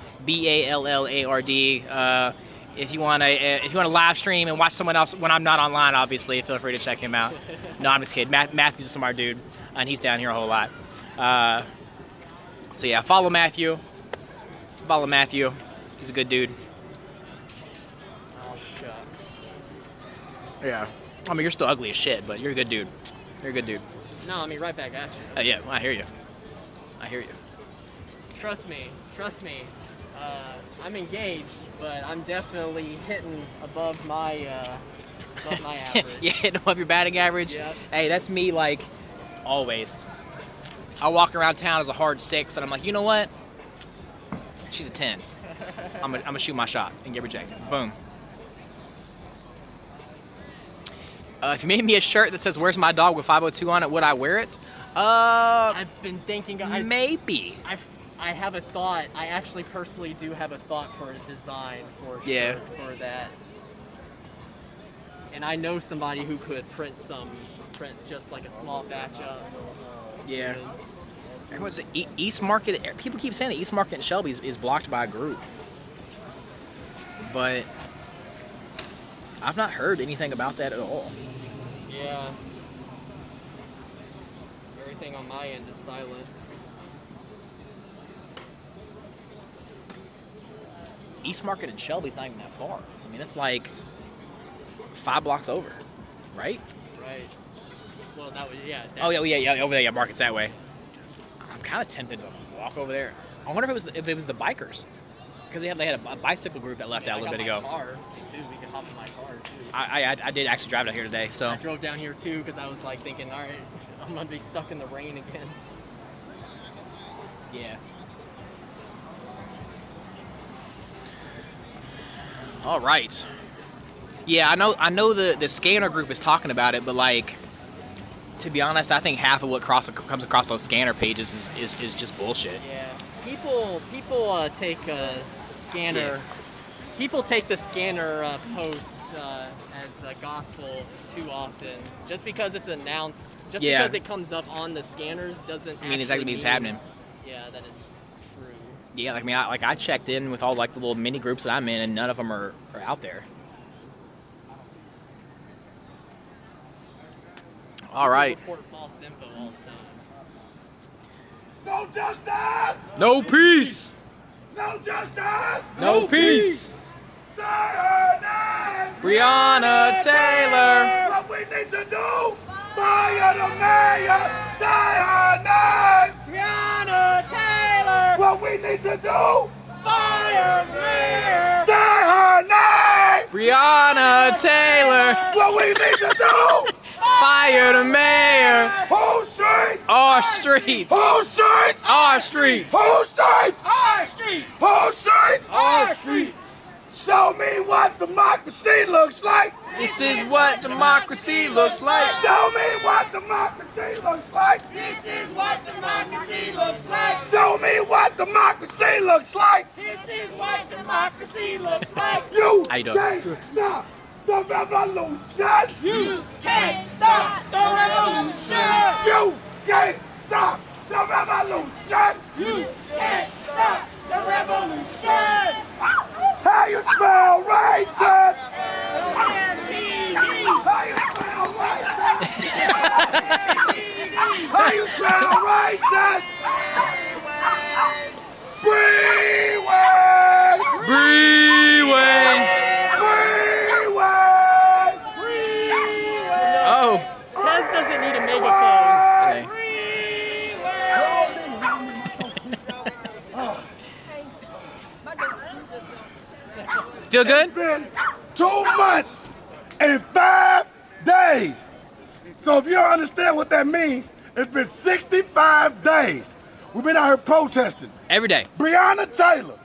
If you want to live stream and watch someone else when I'm not online, obviously feel free to check him out. No, I'm just kidding. Matthew's a smart dude, and he's down here a whole lot. So yeah, follow Matthew. He's a good dude. Oh shucks. Yeah. I mean, you're still ugly as shit, but you're a good dude. No, I mean right back at you. Yeah, well, I hear you. Trust me. I'm engaged, but I'm definitely hitting above my average. You hitting above your batting average? Yep. Hey, that's me, like, always. I walk around town as a hard 6, and I'm like, you know what? She's a 10. I'm gonna shoot my shot and get rejected. Boom. If you made me a shirt that says "Where's my dog" with 502 on it, would I wear it? I've been thinking. Maybe. I have a thought. I actually personally do have a thought for a design for for that. And I know somebody who could print just like a small batch up. Yeah. Everyone's East Market. People keep saying that East Market in Shelby is blocked by a group, but I've not heard anything about that at all. Yeah. Everything on my end is silent. East Market in Shelby's not even that far. I mean, it's like 5 blocks over, right? Right. Well, that was yeah. Oh yeah, over there. Yeah, Market's that way. I'm kind of tempted to walk over there. I wonder if it was the bikers, because they had a bicycle group that left out a little bit ago. Car too. We could hop in my car too. I did actually drive out here today, so. I drove down here too because I was like thinking, all right, I'm gonna be stuck in the rain again. Yeah. All right. Yeah, I know the scanner group is talking about it, but like, to be honest, I think half of what comes across those scanner pages is just bullshit. Yeah. People take a scanner. Yeah. People take the scanner post as gospel too often. Just because it's announced, because it comes up on the scanners doesn't mean exactly it's happening. Yeah, that it's true. Yeah, I checked in with all like the little mini groups that I'm in, and none of them are out there. All right. Report false info all the time. No justice! No peace! No justice! No peace! Say her name! Breonna Taylor! What we need to do? Fire the mayor! Say her name! Breonna Taylor! What we need to do? Fire the mayor! Say her name! Breonna Taylor! What we need to do? Fire the mayor! Whole street! Our streets! Whole street! Our streets! Whole streets! Our street! Whole streets! Our streets! Show me what democracy looks like! This is what democracy looks like! Show me what democracy looks like! This is what democracy looks like! Show me what democracy looks like! This is what democracy looks like! You How you doing? can't stop the revolution! You can't stop the revolution! You can't stop the revolution! You can't stop the revolution! How you spell racist? L-M-E-D! How you spell racist? How you spell racist? Freeway! Freeway! Oh. Tez doesn't need a megaphone. Okay. Feel good? It's been 2 months and 5 days. So if you don't understand what that means, it's been 65 days. We've been out here protesting. Every day. Breonna Taylor,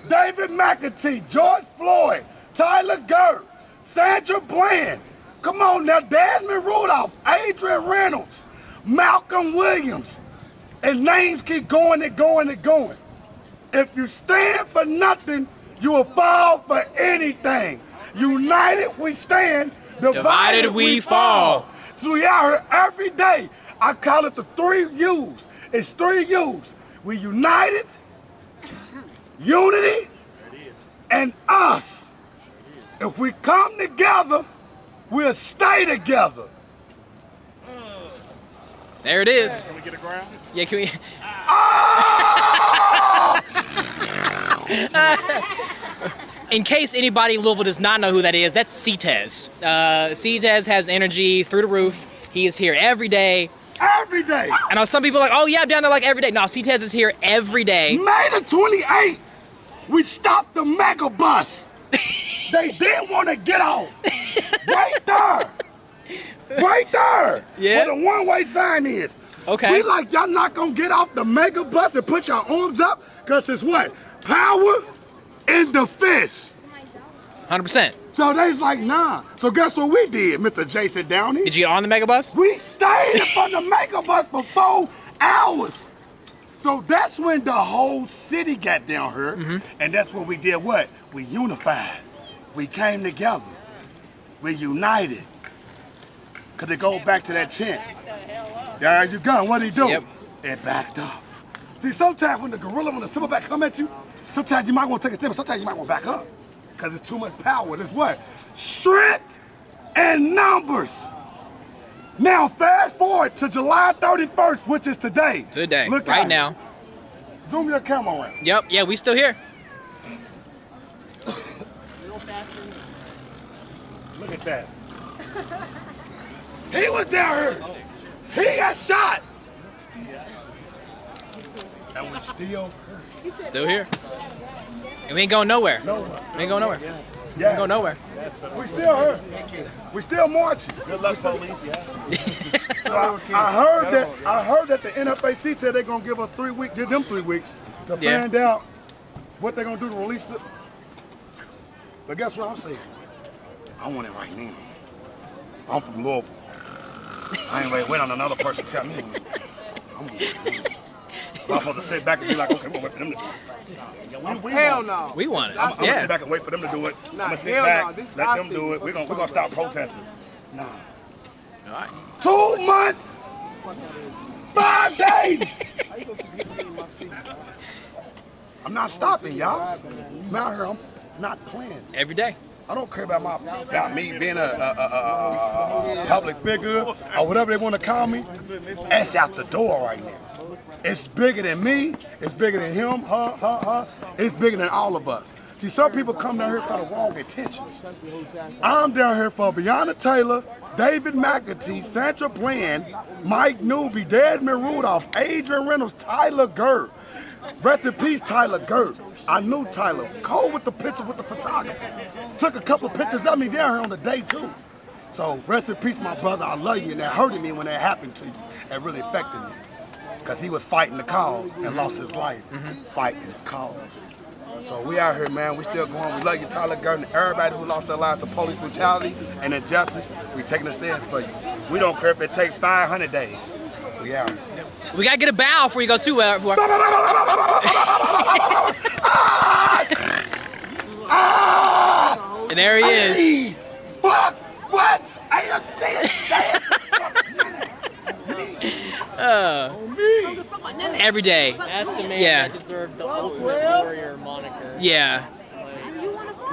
David McAtee, George Floyd, Tyler Gert, Sandra Bland. Come on now, Desmond Rudolph, Adrian Reynolds, Malcolm Williams. And names keep going and going and going. If you stand for nothing, you will fall for anything. United we stand, divided we fall. So we out here every day. I call it the 3 U's. It's 3 U's. We united, unity, and us. If we come together, we'll stay together. There it is. Can we get a ground? Yeah, can we? In case anybody in Louisville does not know who that is, that's CTEZ. CTEZ has energy through the roof. He is here every day. Every day. I know some people are like, oh yeah, I'm down there like every day. No, CTEZ is here every day. May the 28th, we stopped the mega bus. They didn't want to get off. Right there. Right there. Yeah. Where the one-way sign is. Okay. We like, y'all not going to get off the mega bus and put your arms up? Because it's what? Power in the fist. 100%. So they's like, nah. So guess what we did, Mr. Jason Downey? Did you get on the mega bus? We stayed from the mega bus for 4 hours. So that's when the whole city got down here, and that's when we did what? We unified. We came together. We united. Cause it goes back to that chant. There you go. What'd he do? Yep. It backed up. See, sometimes when the gorilla, when the silverback come at you, sometimes you might want to take a step, but sometimes you might want to back up. Because it's too much power. That's what? Strength and numbers. Now, fast forward to July 31st, which is today. Today. Look Right out. now. Zoom your camera around. Yep. Yeah, we still here. Look at that. He was down here. He got shot. And we still Still here. And we ain't going nowhere. nowhere. We ain't going nowhere. We ain't going nowhere. We still here. We still marching. Good luck, police. Yeah. So I heard that the NFAC said they're gonna give us 3 weeks, give them 3 weeks to Yeah. find out what they're gonna do to release it. But guess what I'm saying? I want it right now. I'm from Louisville. I ain't ready to wait on another person to tell me. I want it right now. I'm supposed to sit back and be like, okay, we're gonna wait for them to do it. Hell no. We want it. I'm gonna Yeah. sit back and wait for them to do it. I'm gonna sit hell back, no. This let I them see. do it. We're gonna stop protesting. Nah. All right. 2 months, 5 days. I'm not stopping, y'all. I'm out here. I'm not playing. Every day. I don't care about me being a public figure or whatever they want to call me. That's out the door right now. It's bigger than me. It's bigger than him, her. It's bigger than all of us. See, some people come down here for the wrong intentions. I'm down here for Breonna Taylor, David McAtee, Sandra Bland, Mike Newby, Desmond Rudolph, Adrian Reynolds, Tyler Gert. Rest in peace, Tyler Gert. I knew Tyler. Cold with the picture with the photographer. Took a couple pictures of me down here on the day too. So rest in peace, my brother. I love you, and that hurted me when that happened to you. It really affected me. Because he was fighting the cause and lost his life fighting the cause. So we out here, man. We still going. We love you, Tyler Gert, and everybody who lost their lives to police brutality and injustice. We taking a stand for you. We don't care if it takes 500 days. We out here. We gotta get a bow before you go too. And there he is. Fuck! What? I am saying. Every day. That's the man Yeah. that deserves the ultimate warrior moniker. Yeah.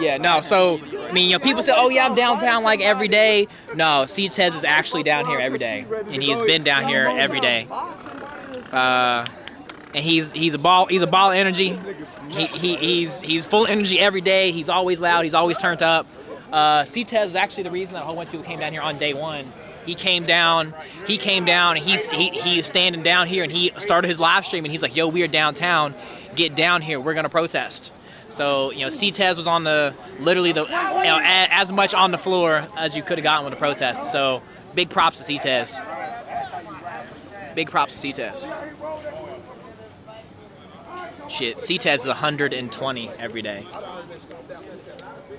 Yeah, no, so, I mean, you know, people say, oh, yeah, I'm downtown, like, every day. No, C-Tez is actually down here every day, and he's been down here every day. And he's a ball of energy. He's full of energy every day. He's always loud. He's always turned up. C-Tez is actually the reason that a whole bunch of people came down here on day one. He came down, and he's standing down here, and he started his live stream, and he's like, yo, we are downtown. Get down here. We're going to protest. So, you know, C-Tez was on literally as much on the floor as you could have gotten with the protest. So, big props to C-Tez. Big props to C-Tez. Shit, C-Tez is 120 every day.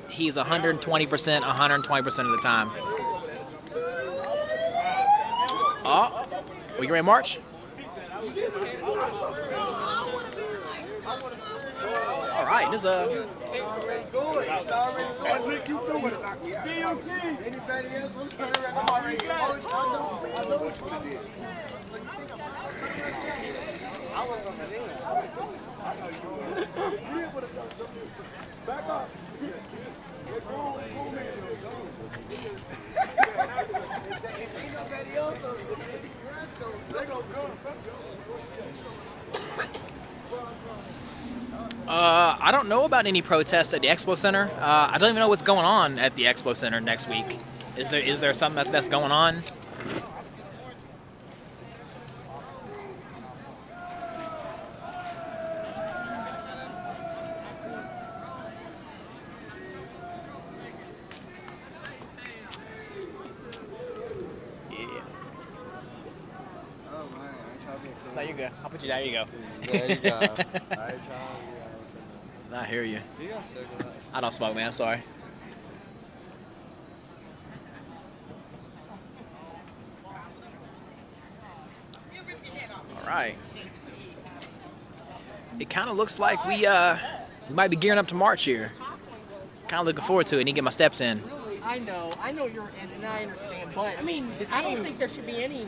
He's 120%, 120% of the time. Oh, we ready to march? All right, this is a. Back up. I don't know about any protests at the Expo Center. I don't even know what's going on at the Expo Center next week. Is there something that's going on? No, you're good. I'll put you down. There you go. There you go. I hear you. You got cigarettes. I don't smoke, man. I'm sorry. right. It kind of looks like we might be gearing up to March here. Kind of looking forward to it. Need to get my steps in. I know you're, and I understand, but I mean, the team, I don't think there should be any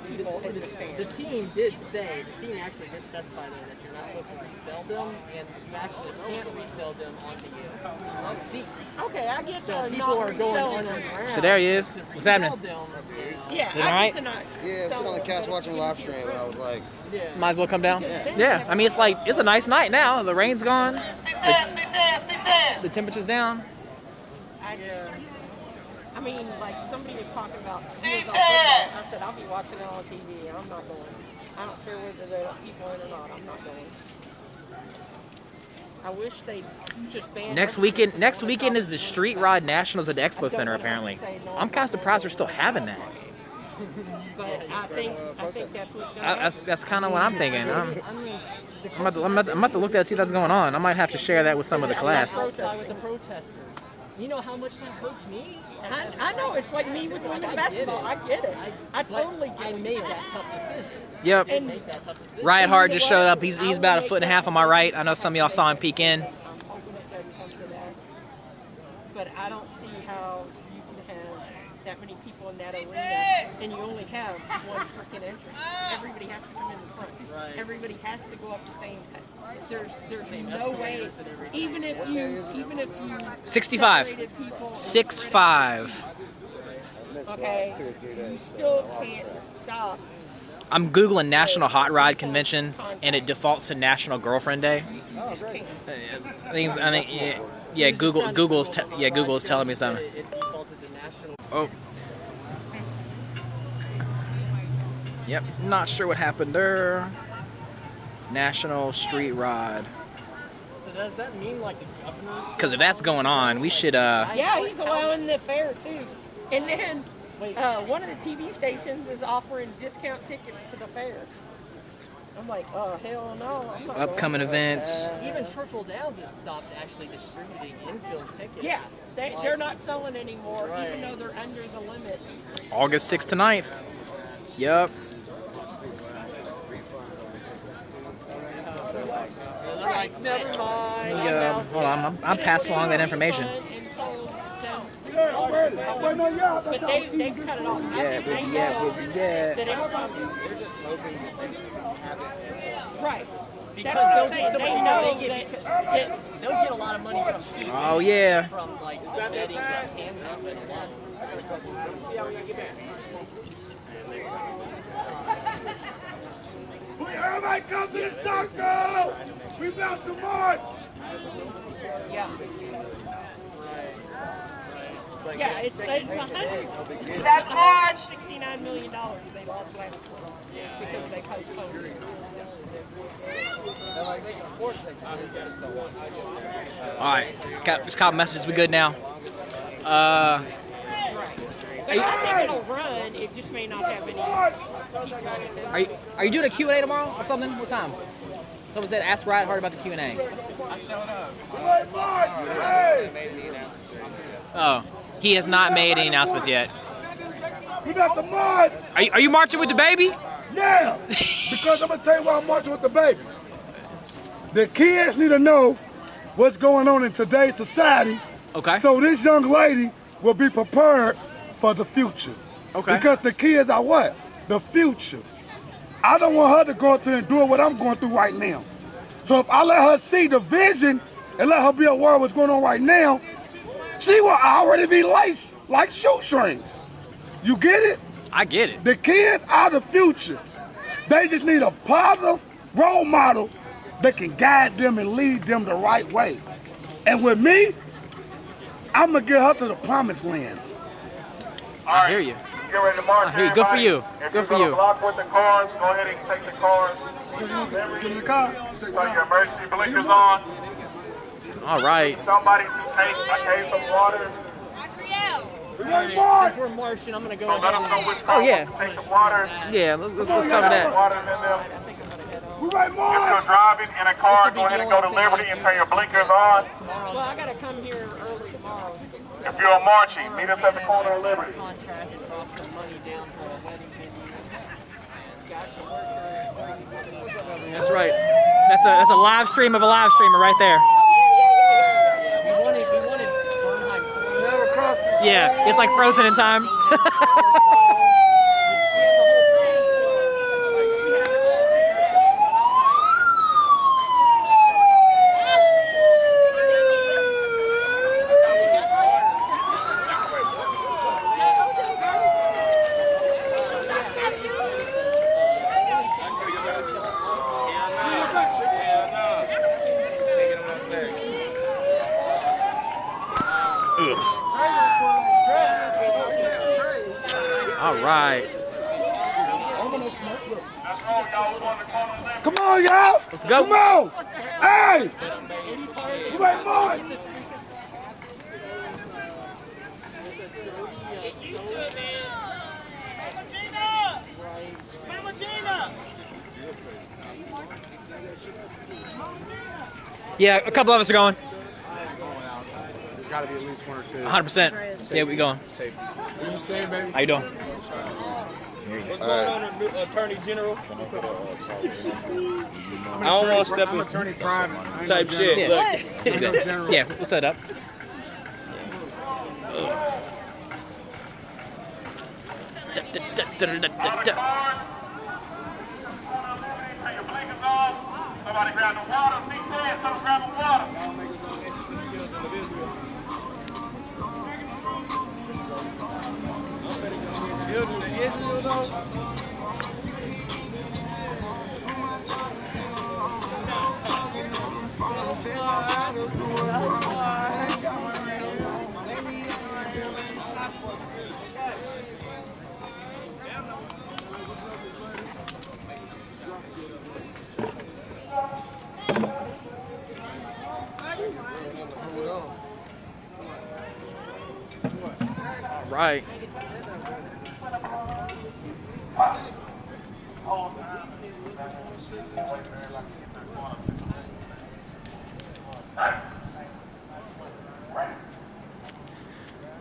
people in the stand. the team did say, the team actually did specify though that you're not supposed to resell them, and you actually can't resell them on the seat. Okay, I get So the people not are going reselling them. underground. So there he is. to What's happening? resell them, Yeah, Doing I alright? get the not. Yeah, sitting on the couch watching live stream, and I was like, Yeah. Might as well come down. Yeah. Yeah. I mean, it's a nice night now. The rain's gone. The temperature's down. I mean, like somebody was talking about viewers on football. I said I'll be watching it on TV. I'm not going. I don't care whether there are people in or not. I'm not going. I wish they just banned. Next weekend is the Street Rod Nationals at the Expo Center. Apparently, I'm kind of surprised we're still having that. But I think that's what's going to That's kind of what I'm thinking. I'm about to look at see if that's going on. I might have to share that with some of the class. With the protesters. You know how much that hurts me? I know it's like me with women's basketball. I get it. I totally get it. I made that tough decision. Yep. I made that tough decision. Riot Hard just showed up. He's about 1.5 feet on my right. I know some of y'all saw him peek in. I'm hoping it doesn't come to that. But I don't see how you can have that many people in that arena and you only have one freaking entrance. Everybody has to come in the front. Right. Everybody has to go up the same. There's no way. Even if you 65. separated people 6'5". Okay, you still can't stop. I'm googling National Hot Rod Convention and it defaults to National Girlfriend Day. You just can't. I think yeah. Google's telling me something. It defaulted to national. Oh. Yep. Not sure what happened there. National Street Rod. So does that mean like the governor? Because if that's going on, we should Yeah, he's allowing the fair too. And then one of the TV stations is offering discount tickets to the fair. I'm like, oh hell no. I'm not upcoming going. events. Even Churchill Downs has stopped actually distributing infield tickets. Yeah, they're not selling anymore, Right. even though they're under the limit. August 6th to 9th. Yep. I'm like, never mind. Hold on, I'm passing along that information. But they cut it off. Yeah. That it's coming. they're just hoping that they have it. Right. Because That's they'll what I'm saying. get, They you know know, they'll get a lot of money from seats. Oh, yeah. From like betting and and a lot. Everybody come to the circle! We about to march! Yeah. Like, Yeah, it's $169 million they lost last year because they postponed it. Alright, just caught messages. We good now. But I think it'll run. It just may not have any people. Are you doing a Q&A tomorrow or something? What time? Someone said ask Riot Hard about the Q&A. Hey, march! Hey! Oh, he has not made any announcements yet. We got the march! Are you marching with the baby? Yeah! Because I'm gonna tell you why I'm marching with the baby. The kids need to know what's going on in today's society. Okay. So this young lady will be prepared for the future. Okay. Because the kids are what? The future. I don't want her to go through and do what I'm going through right now. So if I let her see the vision and let her be aware of what's going on right now, she will already be laced like shoestrings. You get it? I get it. The kids are the future. They just need a positive role model that can guide them and lead them the right way. And with me, I'm going to get her to the promised land. I hear you. Get ready to march. I hear you. Good for you. If Good for you're you. block with the cars, go ahead and take the cars. Get in the car. So your emergency blinkers on. All right. Somebody to take a case of water. Since we're marching, I'm gonna go So let us ahead know and which car yeah. wants to take the water. Yeah, let's cover that. Water's in there. We right, If you're march! driving in a car, go ahead and go to Liberty and turn your blinkers on. Well, I gotta come here early tomorrow. If you're marching, meet us at the corner of Liberty. contract and drop some money down for a wedding venue. That's right. That's a live stream of a live streamer right there. We wanted Bernheim. Never crossed the Yeah, it's like frozen in time. All right. Come on, y'all. Let's go. Come on. Hey. Wait more. Yeah, a couple of us are going. There's got to be at least one or two. 100%. Yeah, we going. Safety. You staying, baby? How you doing? What's going on, Attorney General? I don't want to step I'm in attorney private. I ain't type no shit. general. Look. I ain't no general. Yeah, we'll set up. Somebody grab the water. C10, someone grab the water. All right.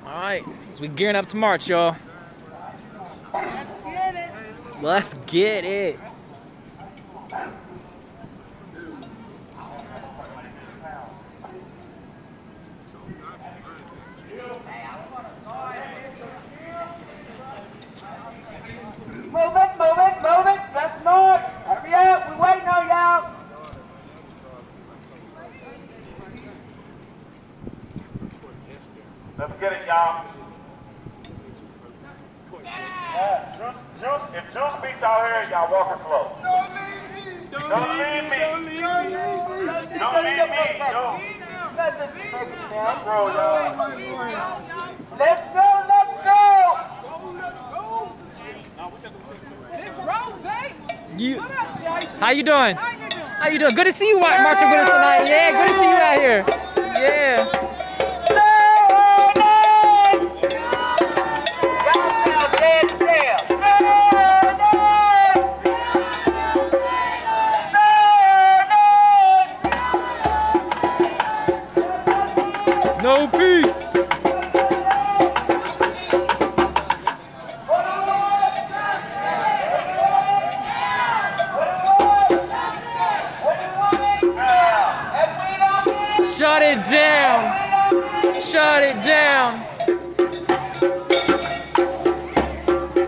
All right, so we gearing up to march, y'all. Let's get it. Move it, move it, move it. Let's march. Hurry up. We waiting on y'all. Let's get it, y'all. Yeah, Juice, if Juice beats out here, y'all walking slow. Don't leave me. Don't leave me. Don't leave me. Let's roll, y'all. Let's go, let's go. How you doing? How you doing? Good to see you marching with us tonight. Yeah, good to see you out here. Yeah. No peace. Shut it down. Shut it down.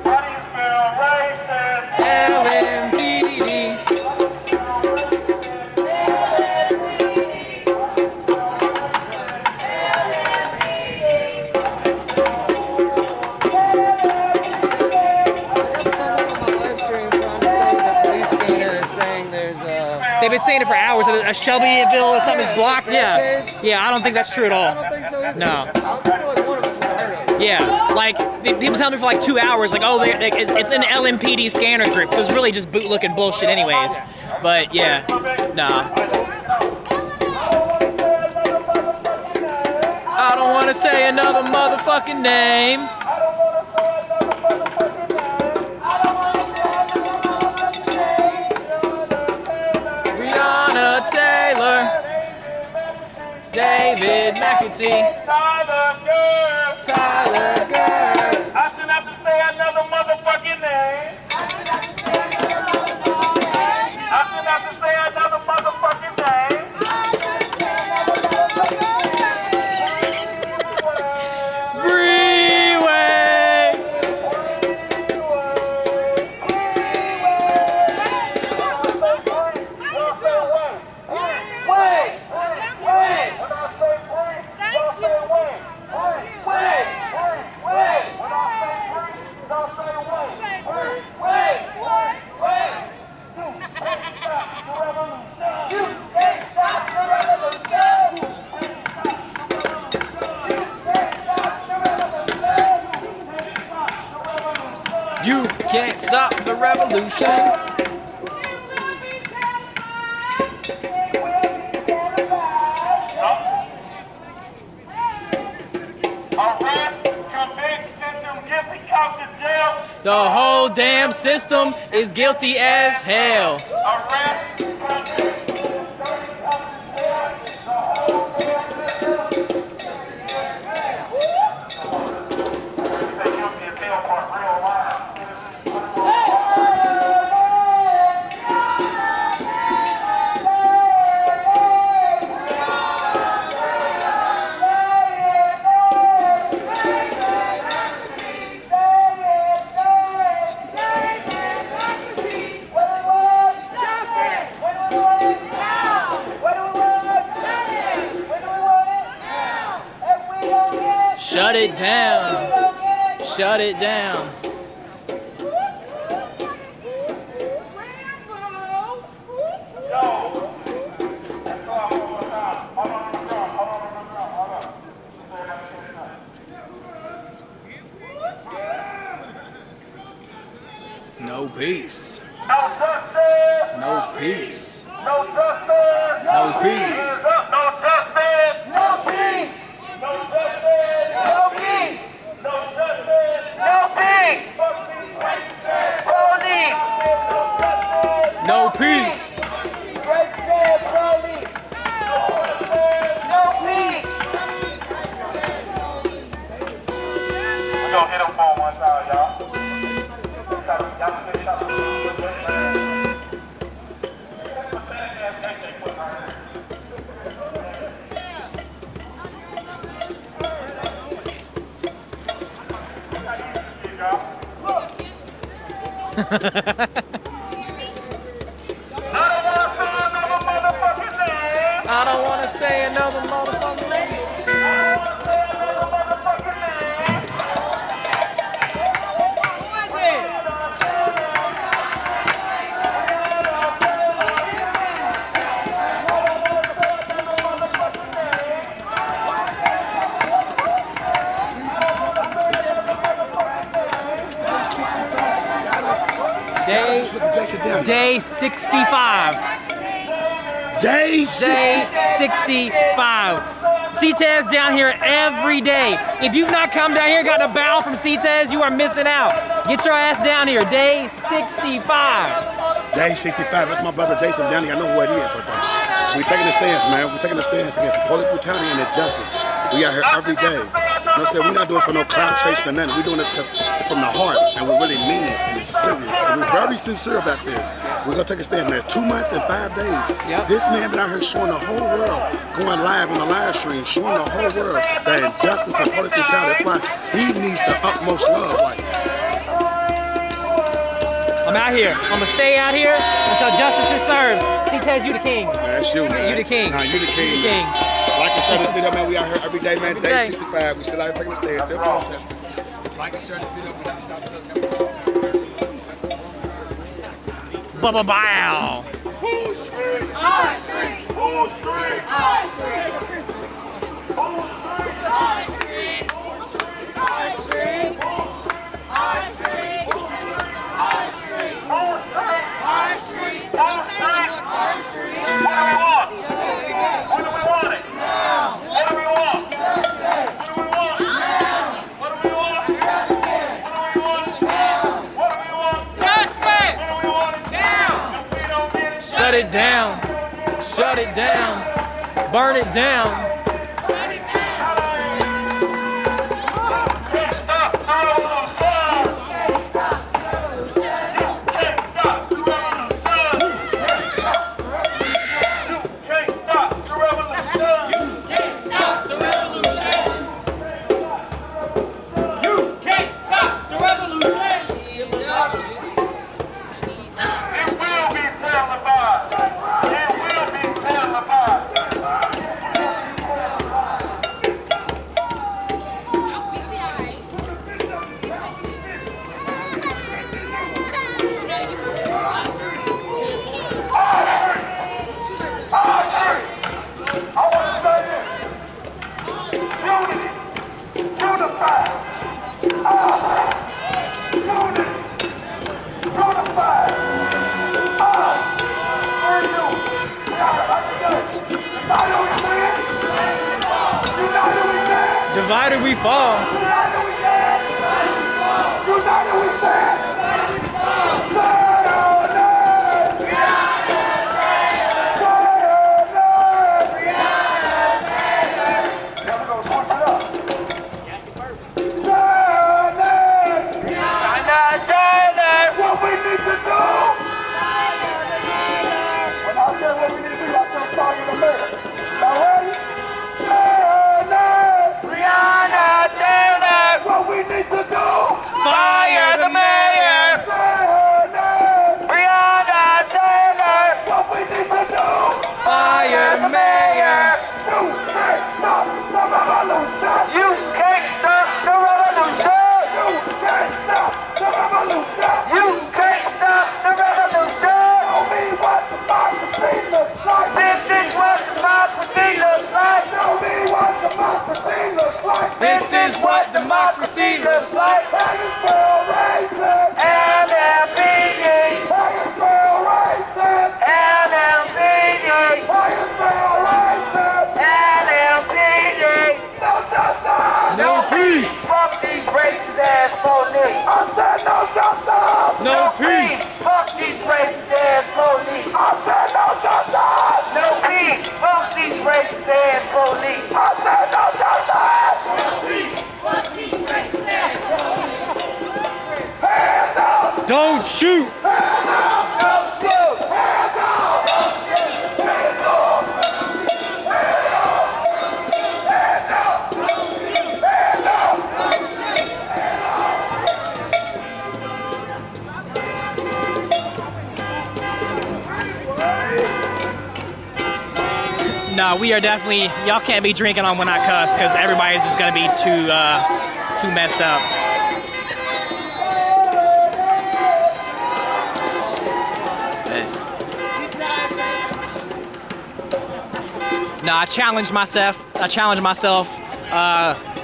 How do you spell racist? LMPD. They've been saying it for hours. A Shelbyville or something is blocked. Yeah. Yeah, I don't think that's true at all. I don't think so either. No. I feel like one of us would have heard of it. Yeah. Like, people tell me for like 2 hours, like, oh, it's in the LMPD scanner group. So it's really just bootlicking bullshit anyways. But, yeah. Nah. I don't want to say another motherfucking name. Taylor, David McAtee, Tyler Girl. Tyler Girl. I shouldn't have to say another motherfucking name. You can't stop the revolution. Arrest, convict, send them guilty cops to jail. The whole damn system is guilty as hell. Arrest, convict. Shut it down. Shut it down. No peace. No justice. No peace. No justice. No peace. No justice. No peace. No justice. No peace. No justice. No peace. Police. No peace. No peace. We're gonna hit them for one time, y'all. I don't want to say another motherfucking name. Day 65. Day 65. CTES down here every day. If you've not come down here, got a bow from CTES, you are missing out. Get your ass down here. Day 65. Day 65. That's my brother Jason down here. I know who it is. Okay. We taking a stance, man. We're taking a stance against police brutality and injustice. We out here every day. You know what I'm saying? We're not doing it for no clout chasing or nothing. We're doing it from the heart, and we really mean it, and it's serious. And we're very sincere about this. We're going to take a stand, man. 2 months and 5 days. Yep. This man been out here showing the whole world, going live on the live stream, showing the whole world that injustice and police brutality. That's why he needs the utmost love. Like, I'm out here. I'm going to stay out here until justice is served. CTES, you the king. man, that's you, man. You the king. Nah, you the king. You the king. Like I said, this video, man, we out here every day, man. Every Day day. 65. We still out here taking a stand, still protesting. Like and share this video, we don't stop Bow. Who's street? Our street. Who's street? Our street. Who's street? Our street. Who's street? Our street. Our street. Our street. Who's street? Our street. Who's street? Our street. What do we want? When do we want it? Now. What do we want? What do we want? Now. What do we want? Justice. What do we want? Now. What do we want? Justice. What do we want? Now. If we don't get it, Shut it down. Shut it down. Burn it down. can't stop the revolution. Can't stop the revolution. Can't stop the revolution. Can't stop the revolution. Can't stop the revolution. You can't stop the revolution. It will be televised. It will be televised. Divided we fall. United we stand. United we stand. What we need to do. When I say what we need to do, y'all still talking to me. Y'all ready? Breonna Taylor. What we need to do. Fire the mayor. Breonna Taylor. What we need to do. Fire the mayor. You can't stop the revolution. You can't stop the revolution. You can't stop the revolution. You can't stop the revolution. Tell me what democracy looks like. This is what democracy looks like. Tell me what democracy looks like. This is what democracy looks like. Hagersville racist. NMPD. Hagersville racist. NMPD. Hagersville racist. NMPD. No justice. No peace. Fuck these racist ass police. I said no justice. No peace. Fuck these racist ass police. I said no justice. No peace. Fuck these racist ass police. I said no justice. No peace. Fuck these racist ass police. Hands up. Don't shoot. Hands up. Don't shoot. Hands up. Don't shoot. Hands up. Hands up. Hands up. Don't shoot. Hands up. Don't shoot. Nah, we are definitely, y'all can't be drinking on When I Cuss because everybody's just gonna be too messed up. Nah, I challenged myself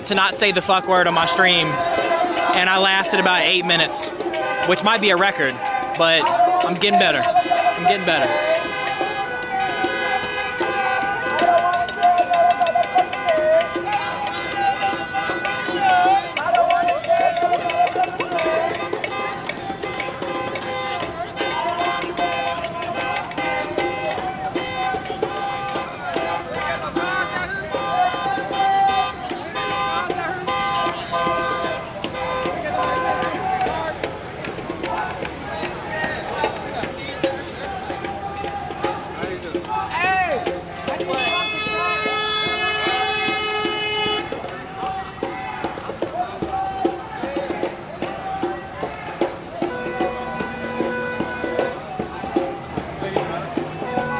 to not say the fuck word on my stream, and I lasted about 8 minutes, which might be a record, but I'm getting better. I'm getting better.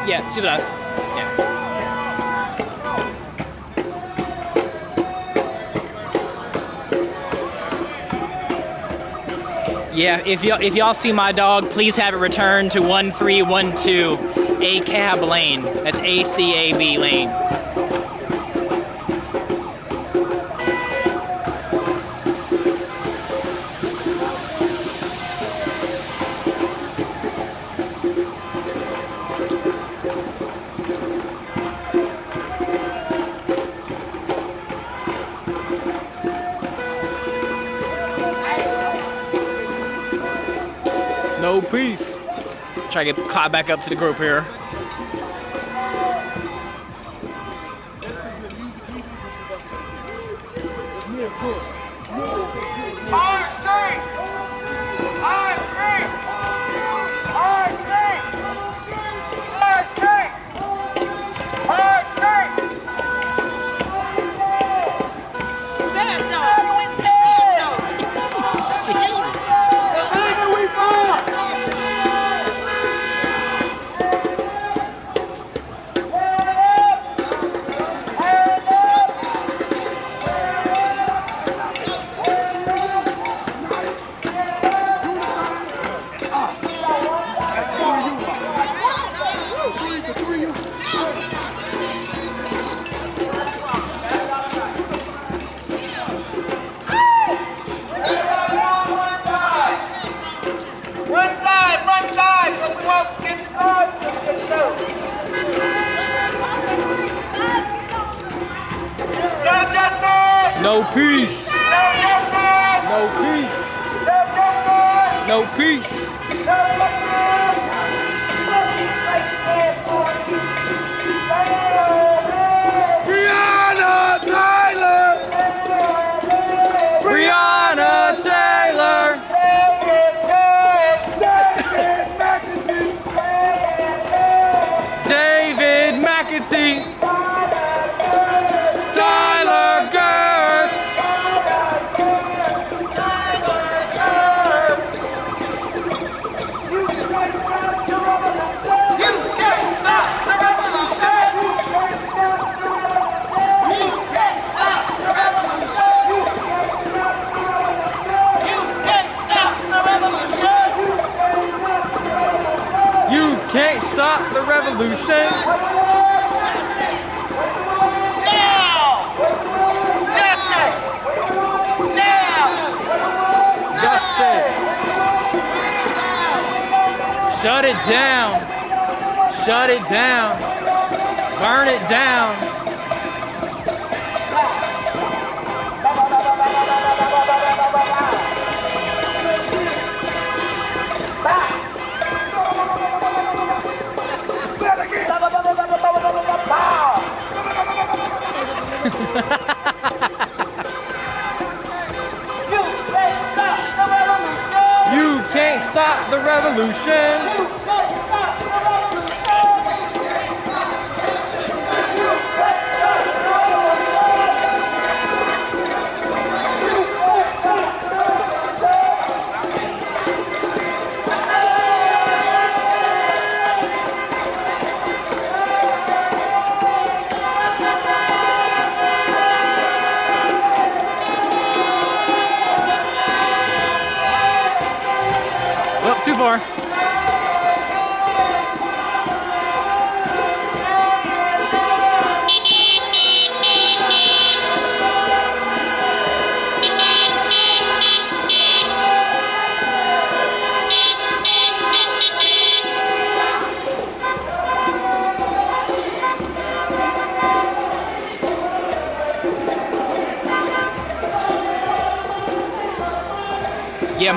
Yeah, she does. Yeah. Yeah, if y'all see my dog, please have it returned to 1312 ACAB Lane. That's ACAB Lane. No peace. Try to get caught back up to the group here. No peace. No peace. No peace. Breonna Taylor! Breonna Taylor. David McAtee. Tyler Girth. You can't stop the revolution. Justice. Shut it down. Shut it down. Burn it down. You can't stop the revolution. Well, too far. Yeah,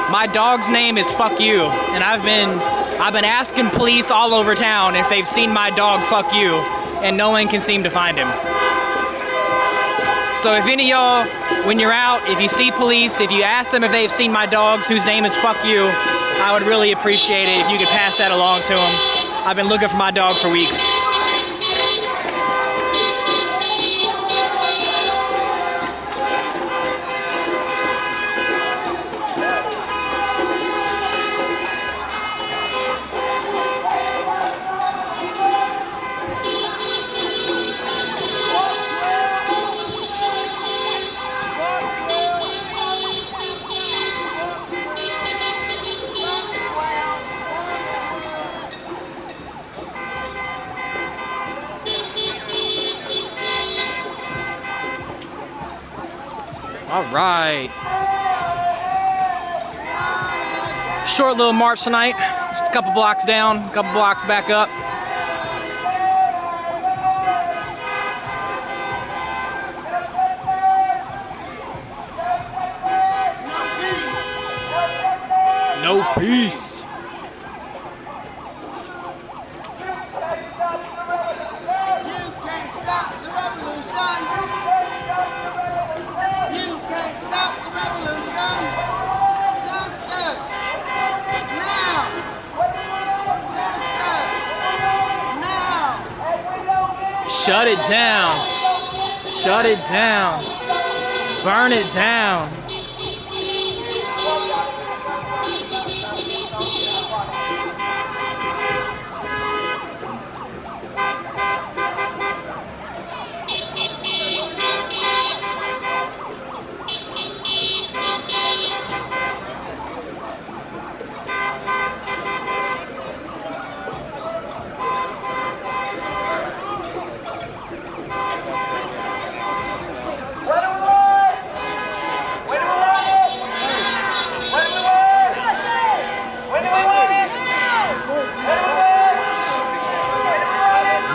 my dog's name is Fuck You, and I've been asking police all over town if they've seen my dog Fuck You, and no one can seem to find him. So if any of y'all, when you're out, if you see police, if you ask them if they've seen my dogs whose name is Fuck You, I would really appreciate it if you could pass that along to them. I've been looking for my dog for weeks. All right. Short little march tonight. Just a couple blocks down, a couple blocks back up. No peace. Shut it down. Shut it down. Burn it down.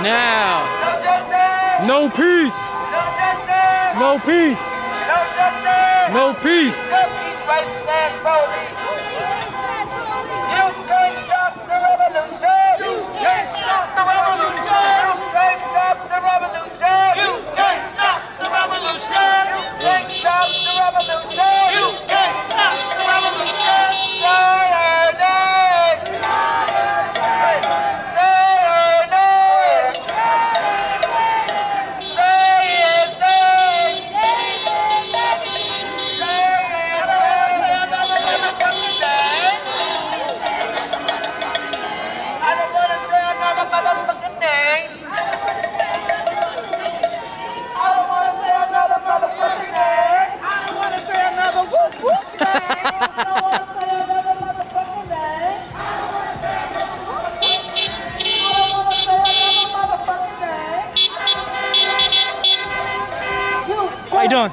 Now, no peace. No peace. No justice. No peace. No peace, right stand boldly. You can't stop the revolution. You can't stop the revolution. You can't stop the revolution. You can't stop the revolution. You can't stop the revolution. You can't stop the revolution. Saturday. How you doing?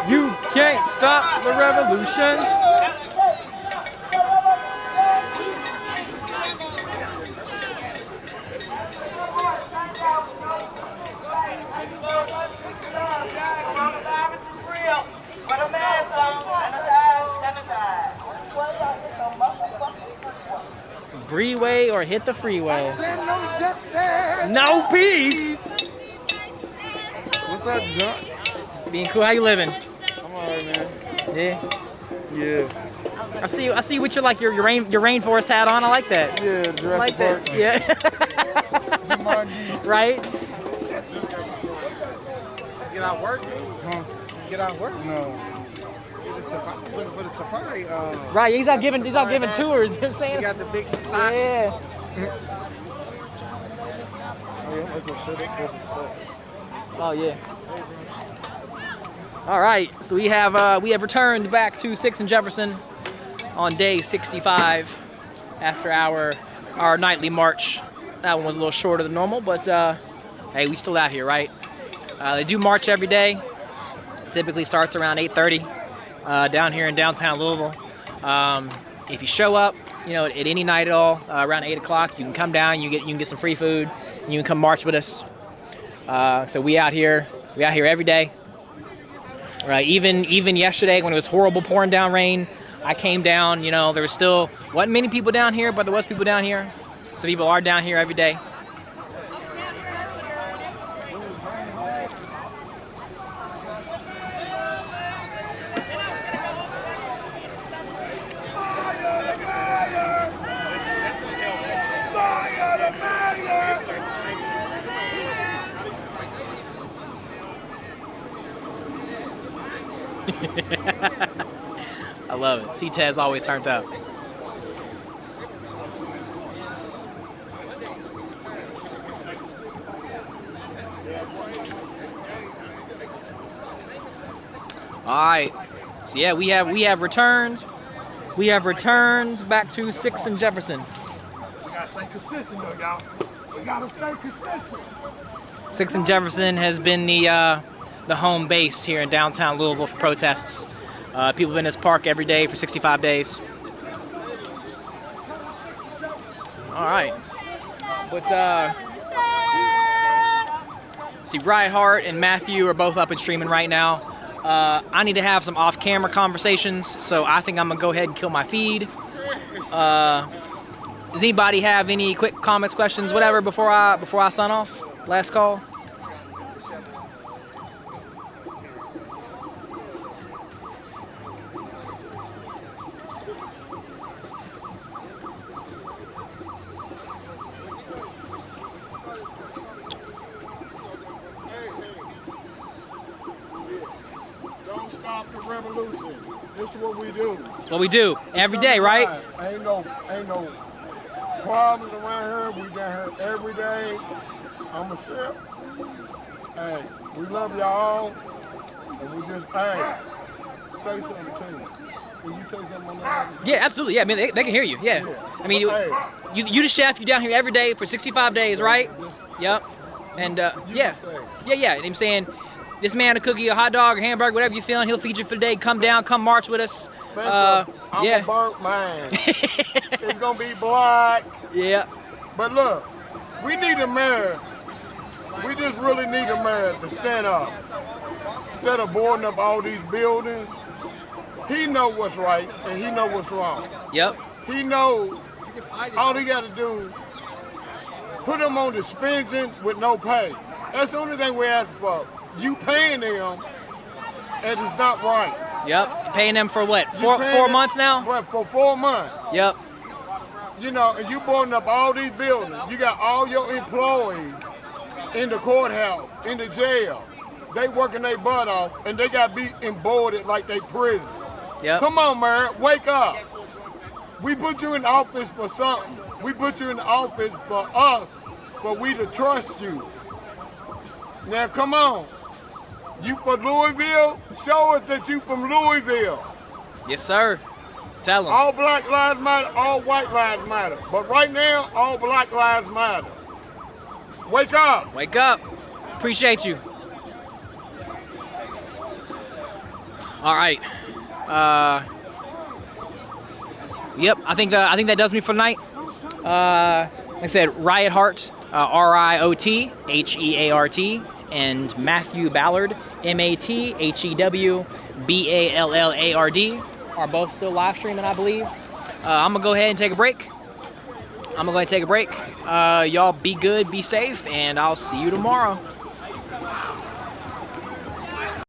You can't stop the revolution. Freeway or hit the freeway. No peace. What's up, John? Being cool. How you living? I'm alright, man. Yeah. Yeah. I see you with your rainforest hat on. I like that. Yeah, I Jurassic like Park. that. Yeah. Right. Get out work? Huh? Get out work? No. For the safari. Right. He's out giving tours. You know what I'm saying? You got the big size. Yeah. Oh yeah. All right, so we have returned back to 6th and Jefferson on day 65 after our nightly march. That one was a little shorter than normal, but hey, we still out here, right? They do march every day. Typically starts around 8:30 down here in downtown Louisville. If you show up, at any night at all around 8 o'clock, you can come down. You can get some free food. And you can come march with us. So we out here every day. Right, even yesterday when it was horrible pouring down rain, I came down. There was still wasn't many people down here, but there was people down here. So people are down here every day. I love it. C-Tez always turns up. All right. So yeah, we have returned. We have returned back to 6th and Jefferson. We gotta stay consistent though, y'all. We gotta stay consistent. 6th and Jefferson has been the home base here in downtown Louisville for protests. People have been in this park every day for 65 days. All right. But see, Rightheart and Matthew are both up and streaming right now. I need to have some off-camera conversations, so I think I'm gonna go ahead and kill my feed. Does anybody have any quick comments, questions, whatever before I sign off? Last call. This is what we do. What we do every day, right? Ain't no problems around here. We down here every day. I'ma sip. Hey, we love y'all. And we just, hey, say something to me. Will you say something on that episode? Yeah, absolutely. Yeah, I mean, they can hear you. Yeah. I mean, you the chef. You down here every day for 65 days, right? Yep. And yeah. And I'm saying, this man, a cookie, a hot dog, a hamburger, whatever you're feeling, he'll feed you for the day. Come down, come march with us. I'm a burnt man. It's gonna be black. Yeah. But look, we need a mayor. We just really need a mayor to stand up. Instead of boarding up all these buildings, he know what's right and he know what's wrong. Yep. He knows all he got to do, put them on suspension with no pay. That's the only thing we ask for. You paying them, and it's not right. Yep. Paying them for what? Four months now? Right, for 4 months. Yep. You know, and you boarding up all these buildings. You got all your employees in the courthouse, in the jail. They working their butt off, and they got beat and boarded like they prison. Yep. Come on, man, wake up. We put you in office for something. We put you in office for us, for we to trust you. Now, come on. You from Louisville? Show us that you from Louisville. Yes, sir. Tell them. All black lives matter, all white lives matter. But right now, all black lives matter. Wake up. Wake up. Appreciate you. All right. Yep. I think that does me for tonight. Like I said, Riot Heart, RIOTHEART, and Matthew Ballard, MATHEWBALLARD, are both still live streaming, I believe. I'm gonna go ahead and take a break. Y'all be good, be safe, and I'll see you tomorrow.